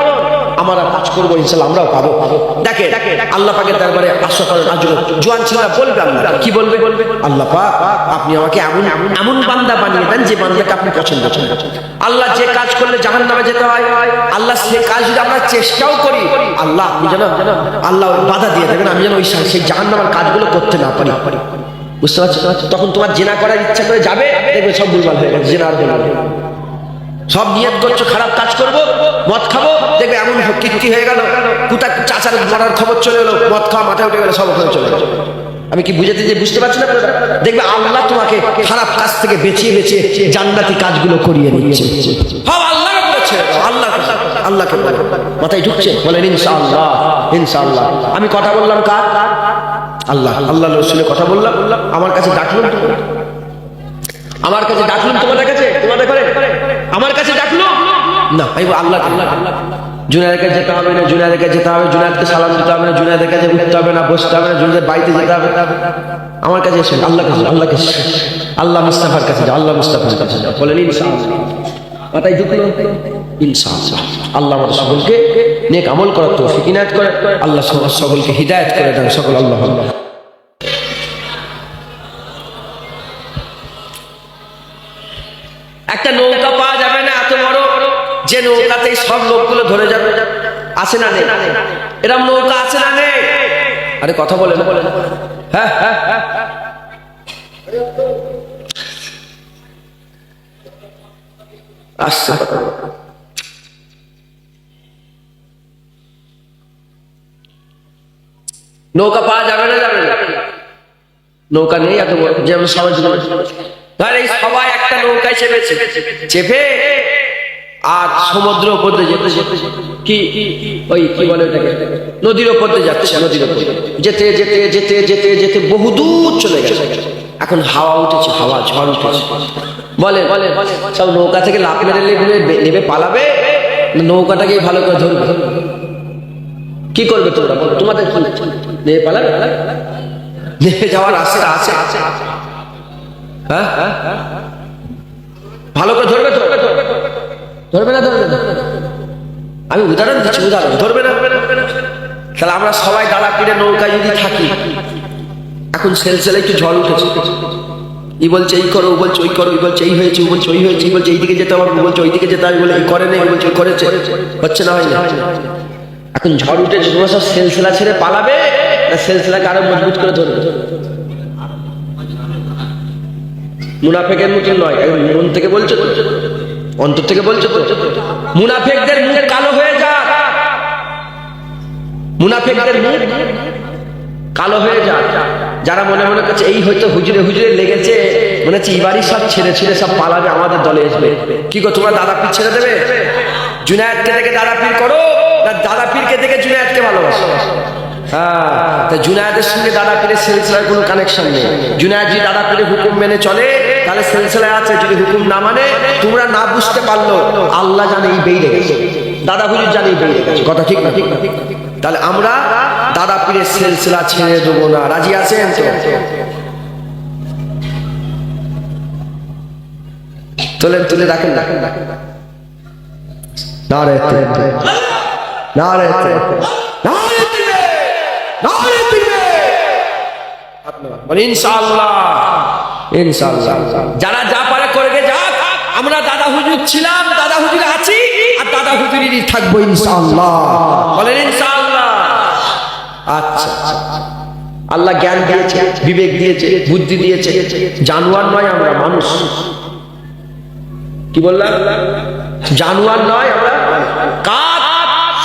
আমরা কাজ করবো ইনশাআল্লাহ, আমরাও পাবো। দেখে আল্লাহ পাকের দরবারে আশা করেন, জোয়ান ছেলেরা বলবে, আল্লাহ কি বলবে? আল্লাহ পাক আপনি আমাকে এমন বান্দা বানিয়ে দেন যে বান্দাকে আপনি পছন্দ করেন। আল্লাহ যে কাজ করলে জাহান্নামে যেতে হয়, আল্লাহ সে কাজ যদি আমরা চেষ্টাও করি, আল্লাহ আপনি যেন আল্লাহ বাধা দিয়ে দেবেন, আমি যেন সেই জাহান্নামের কাজগুলো করতে না পারি। বুঝতে পারছো? তখন তোমার জেনা করার ইচ্ছা করে যাবে, দেখবে সব ভুলভাল হয়ে গেছে, জেনা আর হলো না। সব নিয়ত করছো খারাপ কাজ করবো, মদ খাবো, দেখবে এমন কীর্তি হয়ে গেল, কুটা চাচার মরার খবর চলে এলো, মদ খাওয়া মাথায় উঠে গেল, সব ওখানে চলে গেল। আমি কি বুঝাতে যে বুঝতে পারছি না? দেখবে আল্লাহ তোমাকে খারাপ কাজ থেকে বেঁচিয়ে বেঁচিয়ে জান্নাতি কাজগুলো করিয়ে দিচ্ছে। সব আল্লাহকে বলেছে, আল্লাহকে মাথায় ঢুকছে, বলেন ইনশাআল্লাহ ইনশাআল্লাহ। আমি কথা বললাম কার? আল্লাহ, আল্লাহ রসুলের কথা বললাম। আমার কাছে ডাকলুম, আমার কাছে ডাকলুম, তোমাদের কাছে, তোমাদের ঘরে আমার কাছে ডাকলো না, আমি আল্লাহ জুনায়েদের কাছে যেতে হবে না, জুনায়েদের কাছে যেতে হবে, জুনায়েদকে সালাম দিতে হবে না, জুনায়েদের কাছে উঠতে হবে না, বসতে হবে না, জুনায়েদের বাড়িতে যেতে হবে, আমার কাছে এসে আল্লাহ কাছে, আল্লাহ কাছে, আল্লাহ মুস্তাফার কাছে যাও, আল্লাহ মুস্তাফার কাছে যাও, বলেন ইনশাআল্লাহ। মাথায় ঢুকলো ইনশাআল্লাহ। আল্লাহ আমাদের সকলকে নেক আমল করার তৌফিক ইনায়াত করে, আল্লাহ সকলকে হিদায়াত করে দেন, সকল আল্লাহ। একটা নৌকা পাওয়া যাবে না এত বড়, যে নৌকাতেই সব লোকগুলো ধরে যাবে, আছে না নেই? এরকম নৌকা আছে না নেই? আরে কথা বলে না, হ্যাঁ হ্যাঁ হ্যাঁ, আসছে নৌকা পাওয়া যাবে না, যাবে না, নৌকা নেই এত বড়, যে আমরা সবাই এই সবাই একটা নৌকায় চেপেছে, চেপে আর সমুদ্র উপর দিয়ে যেতে যেতে, কি ওই কি বলে ওটাকে, নদীর উপর দিয়ে যাচ্ছে, নদীর উপর যেতে যেতে যেতে যেতে যেতে বহুদূর চলে গেছে। এখন হাওয়া উঠেছে, হাওয়া ঝড় উঠেছে, বলে সব নৌকা থেকে লাফ মেরে নেবে পালাবে, নৌকাটাকে ভালো করে ধরবে, কি করবে তোমরা? তোমাদের কি নেবে পালাবে? নেমে যাওয়ার রাস্তা আছে, হ্যাঁ ভালো করে ধরবে, ধরবে না, ধরবে না, আমি উদাহরণ দিচ্ছি, উদাহরণ, ধরবে না। তাহলে আমরা সবাই দাঁড়া পীরে নৌকায় যদি থাকি, এখন সেলসেলে একটু ঝড় উঠেছে, ই বলছে এই করো, ও বলছে ওই করো, ই বলছে এই হয়েছে, ও বলছে ওই হয়েছে, ই বলছে এইদিকে যেতে হবে, ও বলছে ওইদিকে যেতে হবে, বলে এই করে নেই, বলছে ওই করেছে, হচ্ছে না, হয় না। এখন ঝড় উঠেছে, তোমরা সব সেলসেলা ছেড়ে পালাবে না সেলসেলাকে আরো মজবুত করে ধরবে? মুনাফেকের মতন নয়, মন থেকে বলছো, অন্তর থেকে বলছো। মুনাফেকদের মুখ কালো হয়ে যাক, মুনাফেকদের মুখ কালো হয়ে যাক, যারা মনে মনে করছে এই হয়তো হুজুরে হুজুরে লেগেছে, মনে হচ্ছে এবারই সব ছেড়ে ছেড়ে সব পালাবে, আমাদের দলে আসবে। কি গো, তোমরা দাদা পীর ছেড়ে দেবে? জুনায়েদকে দেখে দাদা পীর করো না দাদা পীরকে দেখে জুনায়েদকে ভালোবাসো? হ্যাঁ, তা জুনায়েদের সঙ্গে দাদা পীরের সিলসিলার কোনো কানেকশন নেই। জুনায়েদ যদি দাদা পীরের হুকুম মেনে চলে তাহলে সিলসিলায় আছে, যদি হুকুম না মানে, তোমরা না বুঝতে পারলো, আল্লাহ জানে এই বেই রেখেছে, দাদা হুজুর জানে এই বেই রেখেছে, কথা ঠিক না? ঠিক না? তাহলে আমরা দাদা পীরের সিলসিলা ছেড়ে দেবো না, রাজি আছেন তো? তোলেন, তুলে রাখেন, রাখেন, রাখেন, না রে না রে না রে, ইনশাআল্লাহ ইনশাআল্লাহ। যারা যা পারে করে যাক, আমরা দাদা হুজুর ছিলাম, দাদা হুজুর আছি, আর দাদা হুজুরেরই থাকবো ইনশাআল্লাহ, বলেন ইনশাআল্লাহ। আচ্ছা, আল্লাহ জ্ঞান দিয়েছে, বিবেক দিয়েছে, বুদ্ধি দিয়েছে, জানোয়ার নয় আমরা, মানুষ। কি বললাম? জানোয়ার নয় আমরা। কাক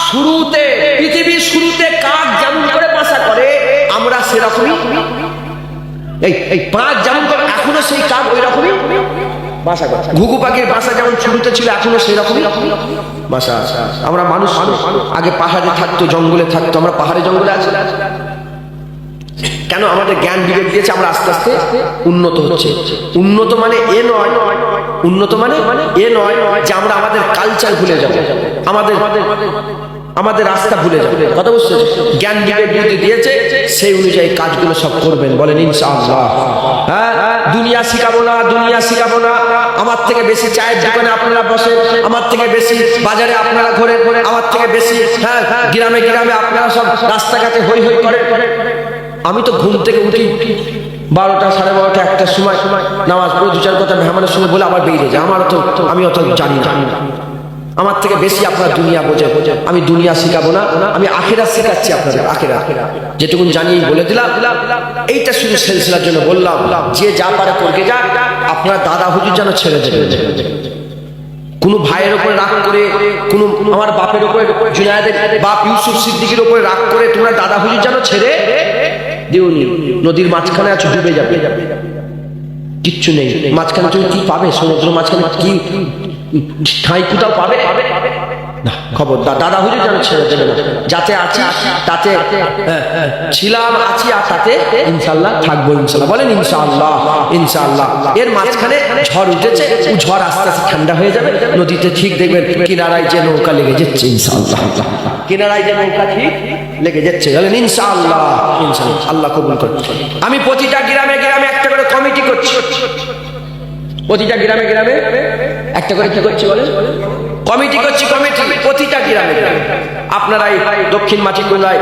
শুরুতে, পৃথিবীর শুরুতে কাক যেমন করে বাসা করে, আমরা সেরকমই, এই পাঁচ যেমন করে এখনো সেই কাক ওই রকমই বাসা করে। ঘুঘু পাখির বাসা যেমন শুরুতে ছিল, এখনো সেই রকমই বাসা আছে। আমরা মানুষ আগে পাহাড়ে থাকতো, জঙ্গলে থাকতো, আমরা পাহাড়ে জঙ্গলে আছি কেন? আমাদের জ্ঞান বিবেক দিয়েছে, আমরা আস্তে আস্তে উন্নত হচ্ছে। উন্নত মানে এ নয়, উন্নত মানে এ নয় যে আমরা আমাদের কালচার ভুলে যাবো, আমাদের রাস্তা ভুলে যাবো, কথা বুঝতে? জ্ঞান বিবেক বুদ্ধি দিয়েছে, সেই অনুযায়ী কাজগুলো সব করবেন, বলেন ইনশাআল্লাহ। হ্যাঁ, দুনিয়া শিখাবো না, দুনিয়া শিখাবো না। আমার থেকে বেশি চায়ের দোকানে আপনারা বসে, আমার থেকে বেশি বাজারে আপনারা ঘোরে, আমার থেকে বেশি হ্যাঁ গ্রামে গ্রামে আপনারা সব রাস্তাঘাটে হই হই করে। আমি তো ঘুম থেকে উঠি 12টা, 12:30, 1টার সময় নামাজ পড়ে 2-4 কথা মেহমানের সঙ্গে বলে আবার বেরিয়ে যায়। আমার তো, আমি অত জানি না, আমার থেকে বেশি আপনারা দুনিয়া বোঝে, আমি দুনিয়া শিখাবো না, আমি আখিরাত শিখাচ্ছি আপনাদের। আখিরাত যেটুকুন জানি বলে দিলাম। এইটা শুধু সিলসিলার জন্য বললাম, যে যা পারে করকে যা, আপনার দাদা হুজুর যেন ছেড়ে দেবে। কোনো ভাইয়ের উপরে রাগ করে, কোনো আমার বাপের উপরে, জুনায়েদের বাপ ইউসুফ সিদ্দিকীর উপরে রাগ করে তোমরা দাদা হুজুর যেন ছেড়ে দিওনি। নদীর মাঝখানে আছো, ডুবে যাবে, কিচ্ছু নেই মাঝখানে। তুমি কি পাবে? সমুদ্র মাঝখানে কি ঠাঁই কোথাও পাবে না? খবরদার দাদা হুজুর যেন ছেড়ে দেবে না। যাতে আছি তাতে ছিলাম, আছি আর তাতে ইনশাআল্লাহ থাকবো। ইনশাআল্লাহ বলেন ইনশাআল্লাহ। ইনশাআল্লাহ এর মাঝখানে ঝড় উঠেছে, ঝড় আস্তে আস্তে ঠান্ডা হয়ে যাবে। নদীতে ঠিক দেখবেন কিনারায় যে নৌকা লেগে যাচ্ছে। ইনশাআল্লাহ কিনারায় যে নৌকা ঠিক লেগে যাচ্ছে। বলেন ইনশাআল্লাহ। ইনশাআল্লাহ আল্লাহ কবুল করুন। আমি প্রতিটা গ্রামে গ্রামে একটা করে কমিটি করছি। প্রতিটা গ্রামে গ্রামে একটা করে কি করছি বলেন? কমিটি করছি। কমিটি প্রতিটা গ্রামে। আপনারা এই দক্ষিণ মাটিকুলায়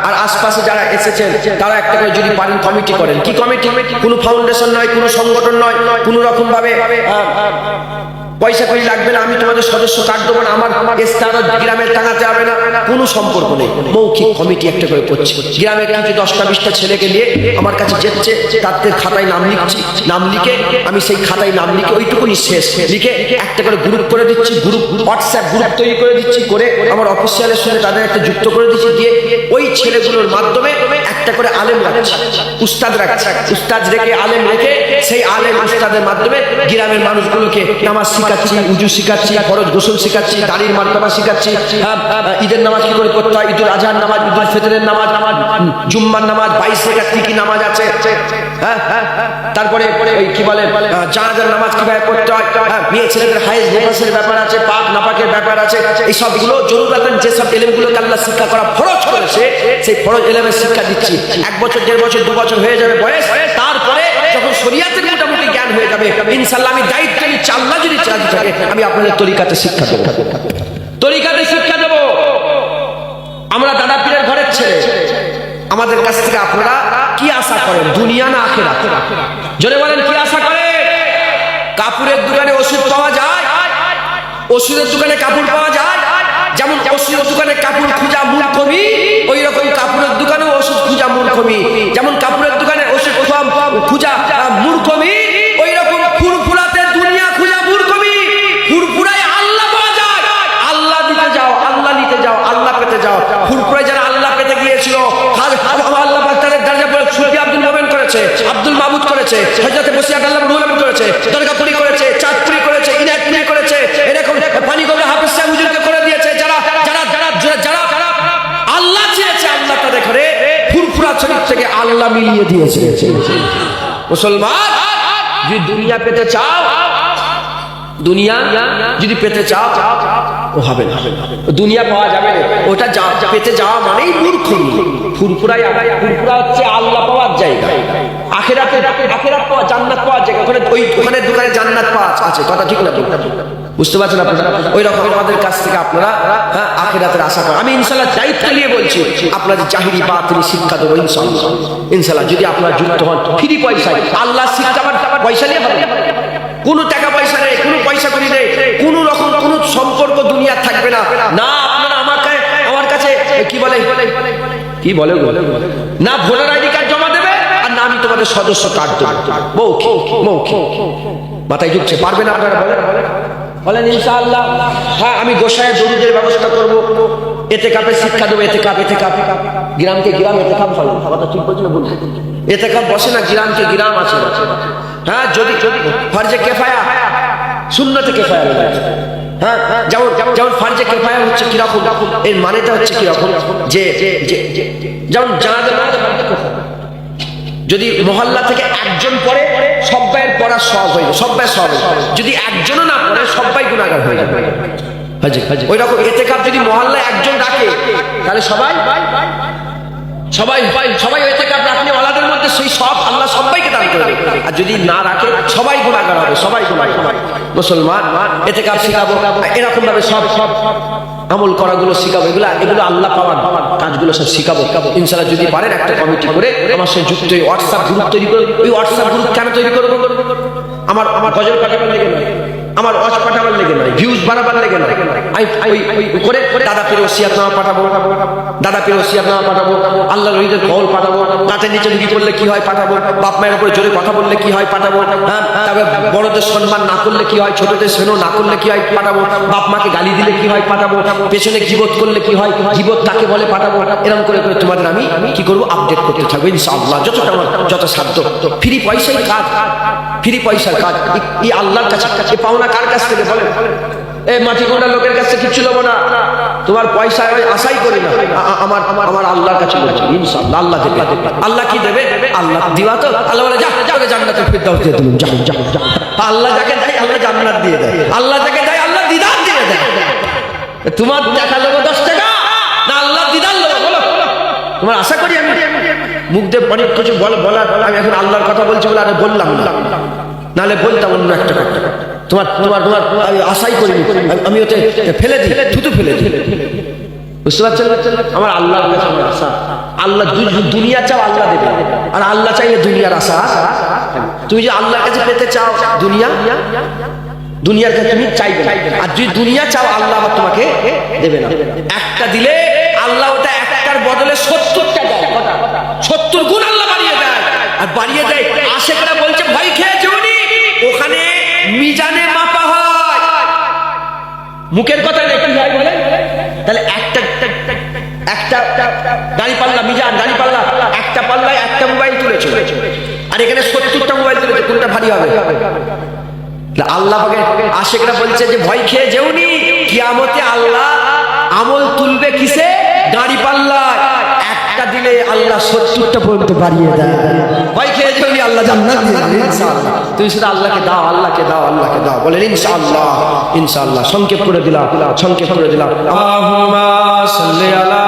আর আশপাশে যারা এসেছেন তারা একটা করে যদি পারেন কমিটি করেন। কি কমিটি? কোনো ফাউন্ডেশন নয়, কোনো সংগঠন নয়, কোনো রকম ভাবে পয়সা করি লাগবে না। আমি তোমাদের সদস্য কার্ড দেবো না, আমার গ্রামে টাঙাতে হবে না, কোনো সম্পর্ক নেই। মৌখিক কমিটি একটা করে করছি। গ্রামে কিছু 10টা-20টা ছেলেকে নিয়ে আমার কাছে যেচ্ছে, তাদের খাতায় নাম লিখছি। নাম লিখে আমি সেই খাতায় নাম লিখে ওইটুকুনি শেষ লিখে একটা করে গ্রুপ করে দিচ্ছি। গ্রুপ হোয়াটসঅ্যাপ গ্রুপ তৈরি করে দিচ্ছি, করে আমার অফিসিয়ালের সঙ্গে তাদের একটা যুক্ত করে দিচ্ছি। দিয়ে ওই ছেলেগুলোর মাধ্যমে একটা করে আলেম রাখছি, উস্তাদ রাখছি। উস্তাদ রেখে আলেম রেখে সেই আলেম উস্তাদের মাধ্যমে গ্রামের মানুষগুলোকে নামাজ শিখাচ্ছি, উজু শিখাচ্ছি, ফরজ গোসল শিখাচ্ছি, দাড়ির মার্তবা শিখাচ্ছি, ঈদের নামাজ কি করে পড়তে হয়, ঈদুল আজহার নামাজ, ঈদুল ফিতরের নামাজ, জুম্মার নামাজ, 22 রেকাত কি নামাজ আছে, তারপরে কি বলে জানাজার নামাজ কিভাবে পড়তে হয়, মেয়ে ছেলেদের হায়েজ নেফাসের ব্যাপার আছে, পাক নাপাকের ব্যাপার আছে। এই সবগুলো জরুরাতেন যেসব এলেমগুলোকে আল্লাহ শিক্ষা করা ফরজ করেছে, সেই ফরজ এলেমের শিক্ষা দিচ্ছি। 1 বছর, 1.5 বছর, 2 বছর হয়ে যাবে বয়স। তারপরে যখন শরিয়াতের মোটামুটি জ্ঞান হয়ে যাবে, ইনশাআল্লাহ আমি দায়িত্ব নিচ্ছি, আল্লাহ যদি চাঁদি থাকে আমি আপনাদের তরিকাতে শিক্ষা দেবো। তরিকাতে শিক্ষা দেবো। আমরা দাদা পীরের ঘরের ছেলে, আমাদের কাছ থেকে আপনারা কি আশা করেন? দুনিয়া না আখিরাত? জোরে বলেন কি আশা করেন? কাপড়ের দোকানে ওষুধ পাওয়া যায়, ওষুধের দোকানে কাপড় পাওয়া যায়। যেমন ওষুধের দোকানে কাপড় খুঁজা মূর্খমি, ওই রকম কাপড়ের দোকানে ওষুধ খুঁজা মূর্খমি। যেমন কাপড়ের দোকানে ওষুধ খুঁজা মূর্খমি, ওই রকম ফুরফুরাতে দুনিয়া খুঁজা মূর্খমি। ফুরফুরায় আল্লাহ পাওয়া যায়, আল্লাহ দিতে যাও, আল্লাহ নিতে যাও, আল্লাহ পেতে যাও। ফুরফুরায় যারা আল্লাহ পেতে গিয়েছিল, আল্লাহ পাক তাদের দরজা পড়ে সুফি আব্দুল মোমেন করেছে, আব্দুল মাহমুদ করেছে, হযরত বসির আল্লাহ রুহুল আমিন করেছে, দরগাপুরি করেছে, চাঁদপুরি করেছে, ইনায়তপুরি করেছে, এরকম পানিগোবরা হাফিজ সাহেব হুজুরকে করে দিয়েছে। যারা যারা যারা যারা আল্লাহ চেয়েছে, আল্লাহ তাদের ঘরে ফুরফুরা শরীফ থেকে আল্লাহ মিলিয়ে দিয়েছে। মুসলমান যদি দুনিয়া পেতে চাও, দুনিয়া যদি পেতে চাও ও হবে না, দুনিয়া পাওয়া যাবে না। ওটা পেতে যাওয়া মানেই মূর্খমি। ফুরফুরা হচ্ছে আল্লাহ পাওয়ার জায়গা। আখিরাতে আখিরাত পাওয়া, জান্নাত পাওয়ার জায়গা। ওখানে দোকানে জান্নাত পাওয়া আছে, কথা ঠিক না? বুঝতে পারছেন আপনারা? ওই রকম আমাদের কাছ থেকে আপনারা আখিরাতের আশা করেন। আমি ইনশাআল্লাহ দায়িত্ব নিয়ে বলছি, আপনাদের জাহিরি বাতিনি শিক্ষা দেবো ইনশাআল্লাহ। ইনশাআল্লাহ যদি আপনারা যুক্ত হন ফ্রি পয়সায়, আল্লাহ শিক্ষা পয়সা নিয়ে হবে, কোনো টাকা পয়সা নেই, কোনো পয়সা করি নেই, কোনো রকম কোনো সম্পর্ক দুনিয়া থাকবে না। না আপনারা আমার কাছে কি বলে না ভোটার আইডি কার্ড জমা দেবে, আর না আমি তোমাদের সদস্য কার্ড দেবো। মৌখিক মাথায় ঢুকছে, পারবেন আপনারা? বলেন ইনশাআল্লাহ। হ্যাঁ, আমি গোসাইয়ের দরুদের ব্যবস্থা করবো, এতেকাপের শিক্ষা দেবো। এতেকাপ গ্রামকে গ্রাম এতেকাপ হয়, কথা ঠিক বলছি না? বলুন, এতেকাপ বসে না, গ্রামকে গ্রাম আছে। হ্যাঁ, যদি ফরজে কেফায়া, সুন্নতে কেফায়া। হ্যাঁ, যেমন ফরজে কেফায়া হচ্ছে কিরকম, এর মানেটা হচ্ছে কিরকম, যে যেমন যদি মহল্লা থেকে একজন পড়ে, সবাইয়ের পড়া সব হয়ে যাবে, সবাই সব। যদি একজনও না পড়ে, সবাই গুনাহগার হয়ে যাবে। ওই রকম ইতিকাফ যদি মহল্লায় একজন ডাকে, তাহলে সবাই ইতিকাফ রাখলে ওয়ালাদের মধ্যে সেই সব আল্লাহ সবাইকে দান করে দেবে। আর যদি না রাখে, সবাই গুনাহগার হবে, সবাই গুনাহগার। মুসলমান ইতিকাফ শিখাবো, এরকম ভাবে সব আমল করাগুলো শিখাবো। এগুলো আল্লাহ পাওয়ার কাজগুলো সব শিখাবো ইনশাআল্লাহ। যদি পারেন একটা কমিটি করে আমার সঙ্গে যুক্ত হয়ে হোয়াটসঅ্যাপ গ্রুপ তৈরি করো। ওই হোয়াটসঅ্যাপ গ্রুপ কেন তৈরি করবো? আমার গজল কাটাবার লেগে নয়, আমার ওয়াজ পাঠাবার লেগে নয়, ভিউজ বাড়াবার লেগে নয়। আমি ওই করে দাদা পীর ওসিয়াতনামা পাঠাবো, দাদা পীর ওসিয়াতনামা পাঠাবো, আল্লাহ নবীদের কওল পাঠাবো, গাছের নিচে ঢুকি পড়লে কি হয় পাঠাবো, বাপ মায়ের উপরে জোরে কথা বললে কি হয় পাঠাবো, তবে বড়দের সম্মান না করলে কি হয়, ছোটদের স্নেহ না করলে কি হয় পাঠাবো, বাপ মাকে গালি দিলে কি হয় পাঠাবো, পেছনে গীবত করলে কি হয়, গীবত কাকে বলে পাঠাবো। এরকম করে করে তোমাদের আমি কি করবো, আপডেট করতে থাকবো ইনশাআল্লাহ, যতটা আমার যত সাধ্য। ফ্রি পয়সাই কাজ, ফ্রি পয়সার কাজ। এই আল্লাহর কাছে এ পাওনা কার কাছ থেকে বলেন? এই মাটিকোন্ডা লোকের কাছে কিচ্ছু নেবো না, তোমার পয়সা আশাই করি না, আমার আমার আমার আল্লাহর কাছে বলছি ইনশাআল্লাহ আল্লাহ দেবে। আল্লাহ কি দেবে? আল্লাহ দিবা তো আল্লাহ বলে যা যাকে জান্নাতুল ফিরদাউস দিয়ে দিলাম, যাও যাও যাও। আল্লাহ যাকে দেয় আল্লাহ জান্নাত দিয়ে দেয়, আল্লাহ যাকে দেয় আল্লাহ দিদার দিয়ে দেয়। তোমার টাকা লোক 10 টাকা না আল্লাহ দিদার লোক, বলো তোমার আশা করি আমি মুখ দিয়ে অনেক কিছু বলার, আমি এখন আল্লাহর কথা বলছি বলে আরে বললাম না, নাহলে বলতাম অন্য একটা কথা। তোমার তোমার তোমার আশাই করিনি, আমি ওতে ফেলে দিই, থুতু ফেলে দিই, বুঝতে পারছেন? আমার আল্লাহর কাছে আমার আশা, আল্লাহ দুনিয়া চাও আল্লাহ দেবে, আর আল্লাহ চাইলে দুনিয়ার আশা। তুমি যে আল্লাহর কাছে পেতে চাও দুনিয়া, দুনিয়ার কাছে তুমি চাইবে, আর যদি দুনিয়া চাও আল্লাহ আবার তোমাকে দেবে না। একটা দিলে আল্লাহ ওটা একটার বদলে 70টা দেয়, 70 গুণ আল্লাহ বাড়িয়ে দেয়, আর বাড়িয়ে দেয়। আশেকরা বলছে ভয় খেয়েছে উনি, ওখানে মিজানে মাপা হয়, মুখের কথা নাকি হয় বলে। তাহলে একটা দাঁড়ি পাল্লা, মিজান দাঁড়ি পাল্লা, একটা পাল্লায় একটা মোবাইল তুলেছে, আর এখানে 70টা মোবাইল তুলেছে, কোনটা ভারী হবে? আল্লাহ আশেকরা বলছে যে ভয় খেয়ে যেউনি, কিয়ামতে আল্লাহ আমল তুলবে কিসে? দাঁড়ি পাল্লায়। একটা দিলে আল্লাহ 70টা পর্যন্ত বাড়িয়ে দেয়। ভয় খেয়ে যেউনি, আল্লাহ জান্নাত দিয়ে দেবে ইনশাআল্লাহ। তুমি শুধু আল্লাহকে দাও, আল্লাহকে দাও, আল্লাহকে দাও, বলেন ইনশাআল্লাহ ইনশাআল্লাহ। সংক্ষেপ করে দিলাম, সংক্ষেপ করে দিলাম। আল্লাহুম্মা সাল্লি আলা